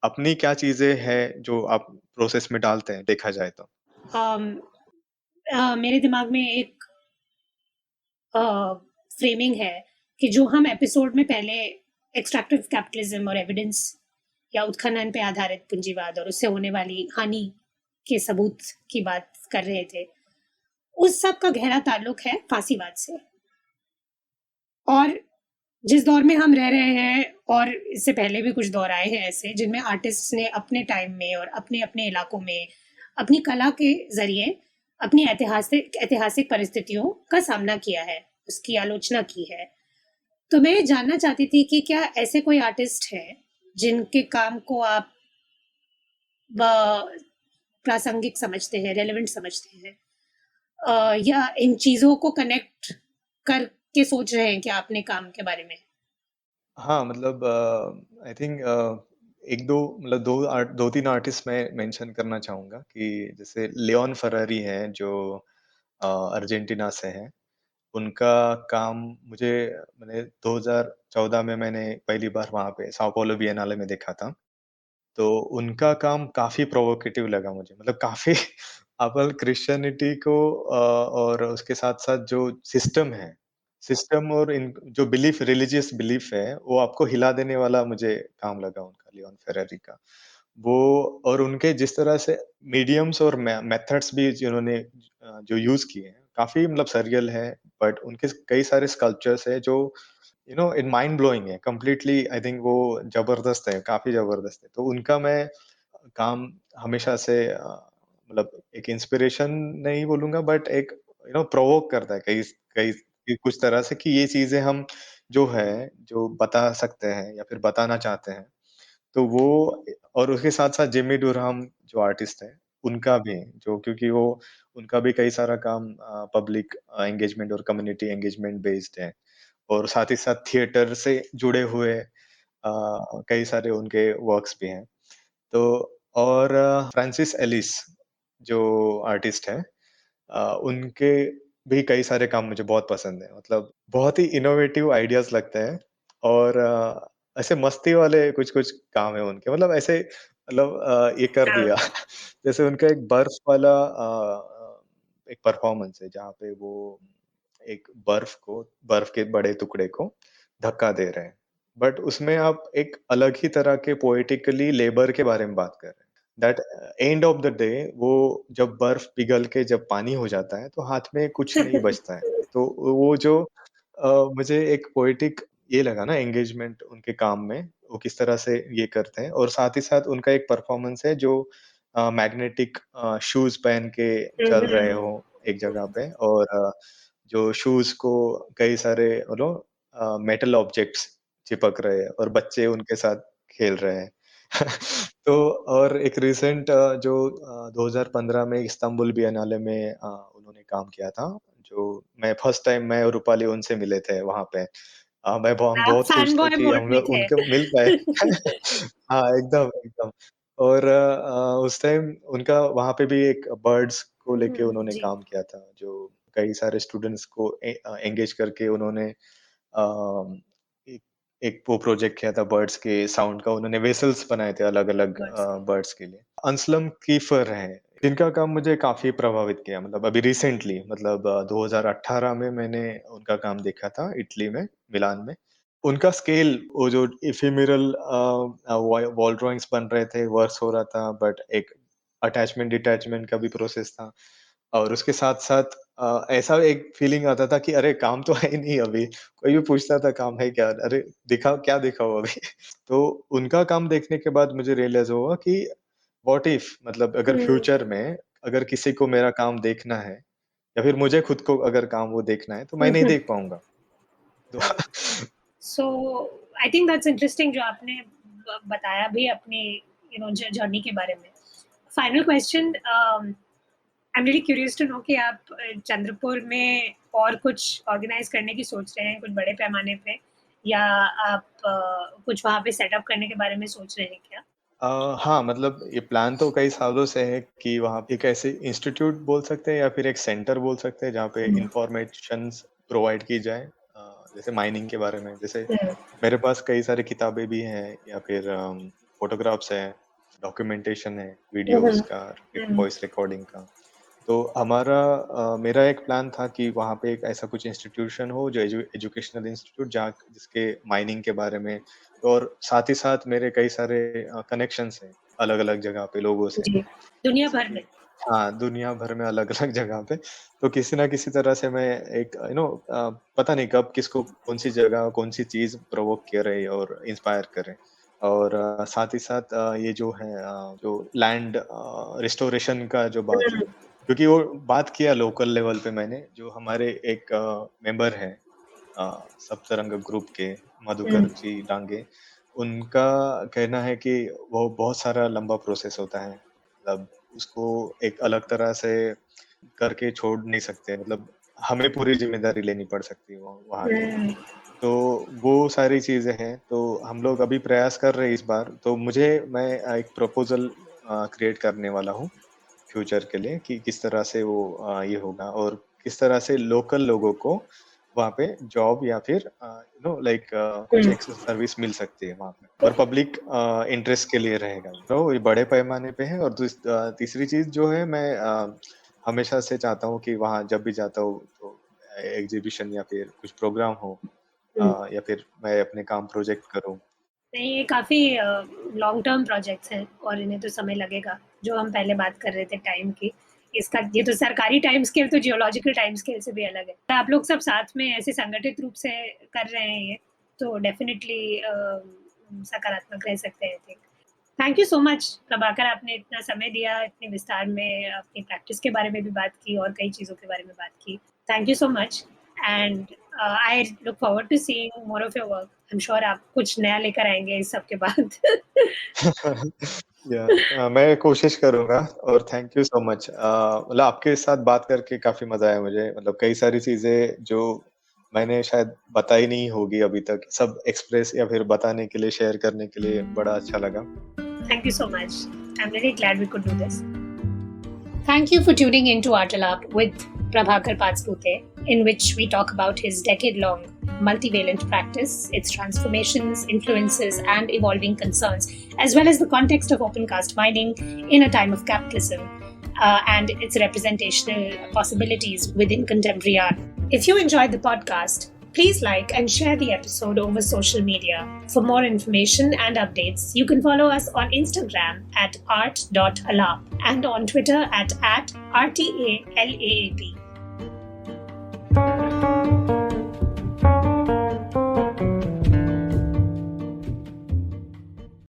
अपनी क्या चीज़ें हैं जो आप प्रोसेस में डालते हैं, देखा जाए तो? मेरे दिमाग में एक फ्रेमिंग है कि जो हम एपिसोड में पहले एक्सट्रैक्टिव कैपिटलिज्म और एविडेंस या उत्खनन पे आधारित पूंजीवाद और उससे होने वाली हानि के सबूत की बात कर रहे थे, उस सब का गहरा ताल्लुक है फांसीवाद से। और जिस दौर में हम रह रहे हैं, और इससे पहले भी कुछ दौर आए हैं ऐसे जिनमें आर्टिस्ट ने अपने टाइम में और अपने अपने इलाकों में अपनी कला के जरिए अपनी ऐतिहासिक ऐतिहासिक परिस्थितियों का सामना किया है, उसकी आलोचना की है। तो मैं जानना चाहती थी कि क्या ऐसे कोई आर्टिस्ट हैं जिनके काम को आप प्रासंगिक समझते हैं, रेलेवेंट समझते हैं, या इन चीजों को कनेक्ट करके सोच रहे हैं क्या अपने काम के बारे में? हाँ, मतलब आई थिंक 1-2 मतलब 2-3 आर्टिस्ट मैं मेंशन करना चाहूँगा कि जैसे लियोन फेरारी हैं जो अर्जेंटीना से हैं। उनका काम मुझे मैंने 2014 में मैंने पहली बार वहाँ पे साओ पाउलो बिएनाले में देखा था। तो उनका काम काफ़ी प्रोवोकेटिव लगा मुझे, मतलब काफ़ी आप क्रिश्चियनिटी को और उसके साथ-साथ जो सिस्टम है, सिस्टम और इन जो रिलिजियस बिलीफ है, वो आपको हिला देने वाला मुझे काम लगा उनका, लियोन फेरेरी का। वो और उनके जिस तरह से मीडियम्स और मेथड्स भी जिन्होंने जो यूज़ किए हैं, काफ़ी मतलब सर्रियल है, बट उनके कई सारे स्कल्पचर्स हैं जो इट माइंड ब्लोइंग है, कंप्लीटली आई थिंक वो ज़बरदस्त है, काफ़ी ज़बरदस्त है। तो उनका मैं काम हमेशा से मतलब एक इंस्पिरेशन नहीं बोलूँगा, बट एक प्रोवोक करता है कई कई कि कुछ तरह से कि ये चीज़ें हम जो है, जो बता सकते हैं या फिर बताना चाहते हैं, तो वो और उसके साथ-साथ जिमी डुरहम जो आर्टिस्ट हैं, उनका भी जो क्योंकि वो उनका भी कई सारा काम पब्लिक एंगेजमेंट और कम्युनिटी एंगेजमेंट बेस्ड है। और साथ ही साथ थिएटर से जुड़े हुए कई सारे उनके वर्क्स भी हैं। तो और फ्रांसिस एलिस जो आर्टिस्ट हैं, उनके भी कई सारे काम मुझे बहुत पसंद हैं। मतलब बहुत ही इनोवेटिव आइडियाज़ लगते हैं और ऐसे मस्ती वाले कुछ-कुछ काम हैं उनके। मतलब ऐसे मतलब ये कर दिया जैसे उनका एक बर्फ वाला एक परफॉर्मेंस है जहाँ पे वो एक बर्फ के बड़े टुकड़े को धक्का दे रहे हैं। बट उसमें आप एक अलग ही तरह के पोएटिकली लेबर के बारे में बात कर रहे हैं। That end of the day वो जब बर्फ पिघल के जब पानी हो जाता है तो हाथ में कुछ नहीं बचता है। तो वो जो मुझे एक पोएटिक ये लगा ना एंगेजमेंट उनके काम में, वो किस तरह से ये करते हैं और साथ ही साथ उनका एक परफॉर्मेंस है जो मैग्नेटिक शूज़ पहन के चल रहे हो एक जगह पे और जो शूज़ को कई सारे मेटल ऑब्जेक्ट्स चिपक रहे हैं और बच्चे उनके साथ खेल रहे हैं। तो और एक रिसेंट जो 2015 में इस्तांबुल बिएनाले में उन्होंने काम किया था, जो मैं फर्स्ट टाइम मैं और रूपाली उनसे मिले थे वहाँ पे। हम आप बहुत खुश फैन थे बॉय कि मोड हम में लोग थे। उनके मिल पाए। हाँ, एकदम, एकदम। और उस टाइम उनका वहाँ पे भी एक बर्ड्स को लेके उन्होंने जी। काम किया था, जो कई सारे स्टूडेंट्स को एंगेज करके उन्होंने एक एक वो प्रोजेक्ट किया था बर्ड्स के साउंड का, उन्होंने व्हिसल्स बनाए थे अलग-अलग बर्ड्स के। बर्ड्स के लिए। अंसलम कीफर हैं, इनका काम मुझे काफ़ी प्रभावित किया मतलब अभी रिसेंटली मतलब 2018 में मैंने उनका काम देखा था इटली में, मिलान में। उनका स्केल वो जो इफेमेरल वॉल ड्राइंग्स बन रहे थे, वर्क्स हो रहा था बट एक अटैचमेंट डिटैचमेंट का भी प्रोसेस था और उसके साथ-साथ ऐसा एक फीलिंग आता था कि अरे काम तो है ही नहीं अभी। कोई भी पूछता था काम है क्या? अरे दिखाओ क्या दिखाऊँ अभी? तो उनका काम देखने के बाद मुझे रियलाइज़ हुआ कि व्हाट इफ मतलब अगर फ्यूचर में अगर किसी को मेरा काम देखना है या फिर मुझे खुद को अगर काम वो देखना है तो मैं नहीं देख पाऊँगा। तो so I think that's interesting जो आपने बताया भी अपनी जर्नी के बारे में। Final question, I am really curious to know कि आप चंद्रपुर में और कुछ ऑर्गेनाइज करने की सोच रहे हैं कुछ बड़े पैमाने पे, या आप कुछ वहाँ पे सेटअप करने के बारे में सोच रहे हैं क्या? हाँ, मतलब ये प्लान तो कई सालों से है कि वहाँ पे एक ऐसे इंस्टीट्यूट बोल सकते हैं या फिर एक सेंटर बोल सकते हैं जहाँ पे इन्फॉर्मेशंस प्रोवाइड की जाए जैसे माइनिंग के बारे में। जैसे मेरे पास कई सारी किताबें भी हैं या फिर फ़ोटोग्राफ्स हैं, डॉक्यूमेंटेशन है, वीडियोज़ का, वॉइस रिकॉर्डिंग का। तो मेरा एक प्लान था कि वहाँ पे एक ऐसा कुछ इंस्टीट्यूशन हो जो एजुकेशनल इंस्टीट्यूट जहाँ जिसके माइनिंग के बारे में और साथ ही साथ मेरे कई सारे कनेक्शंस हैं अलग-अलग जगह पे लोगों से। जी, दुनिया जैसे भर कि में। हाँ, दुनिया भर में अलग-अलग जगह पे। तो किसी न किसी तरह से मैं एक पता नहीं कब किसको कौन-सी जगह, कौन-सी चीज़ प्रोवोक करे और इंस्पायर करे। और साथ ही साथ ये जो है जो लैंड रिस्टोरेशन का जो बात है, क्योंकि वो बात किया लोकल लेवल पे मैंने, जो हमारे एक मेंबर हैं सप्तरंग ग्रुप के मधुकर जी डांगे, उनका कहना है कि वो बहुत सारा लंबा प्रोसेस होता है। मतलब उसको एक अलग तरह से करके छोड़ नहीं सकते मतलब हमें पूरी ज़िम्मेदारी लेनी पड़ सकती है वो वहाँ की। तो वो सारी चीज़ें हैं, तो हम लोग अभी प्रयास कर रहे हैं इस बार। तो मैं एक प्रपोज़ल क्रिएट करने वाला हूँ फ्यूचर के लिए कि किस तरह से वो ये होगा और किस तरह से लोकल लोगों को वहाँ पे जॉब या फिर लाइक कुछ एक्स्ट्रा सर्विस मिल सकती है वहाँ पे और पब्लिक इंटरेस्ट के लिए रहेगा। तो ये बड़े पैमाने पे है और तीसरी चीज़ जो है मैं हमेशा से चाहता हूँ कि वहाँ जब भी जाता हूँ तो एग्ज़िबिशन या फिर कुछ प्रोग्राम हो या फिर मैं अपने काम प्रोजेक्ट करूँ। नहीं, ये काफ़ी लॉन्ग टर्म प्रोजेक्ट्स हैं और इन्हें तो समय लगेगा, जो हम पहले बात कर रहे थे टाइम की। इसका ये तो सरकारी टाइम स्केल तो जियोलॉजिकल टाइम स्केल से भी अलग है। आप लोग सब साथ में ऐसे संगठित रूप से कर रहे हैं ये, तो डेफ़िनिटली सकारात्मक रह सकते हैं I think. Thank you so much Prabhakar, आपने इतना समय दिया, इतने विस्तार में अपनी प्रैक्टिस के बारे में भी बात की और कई चीज़ों के बारे में बात की। Thank you so much and I look forward to seeing more of your work. I am sure आप कुछ नया लेकर आएँगे इस सब के बाद। मैं कोशिश करूँगा और थैंक यू सो मच मतलब आपके साथ बात करके काफ़ी मज़ा आया मुझे मतलब कई सारी चीज़ें जो मैंने शायद बताई नहीं होगी अभी तक, सब एक्सप्रेस या फिर बताने के लिए, शेयर करने के लिए बड़ा अच्छा लगा। Thank you so much. I'm really glad we could do this. Thank you for tuning in to Artalap with Prabhakar Patspute, in which we talk about his decade-long multivalent practice, its transformations, influences, and evolving concerns, as well as the context of open cast mining in a time of capitalism. and its representational possibilities within contemporary art. If you enjoyed the podcast, please like and share the episode over social media. For more information and updates, you can follow us on Instagram at art.alap and on Twitter at @RTALAAP.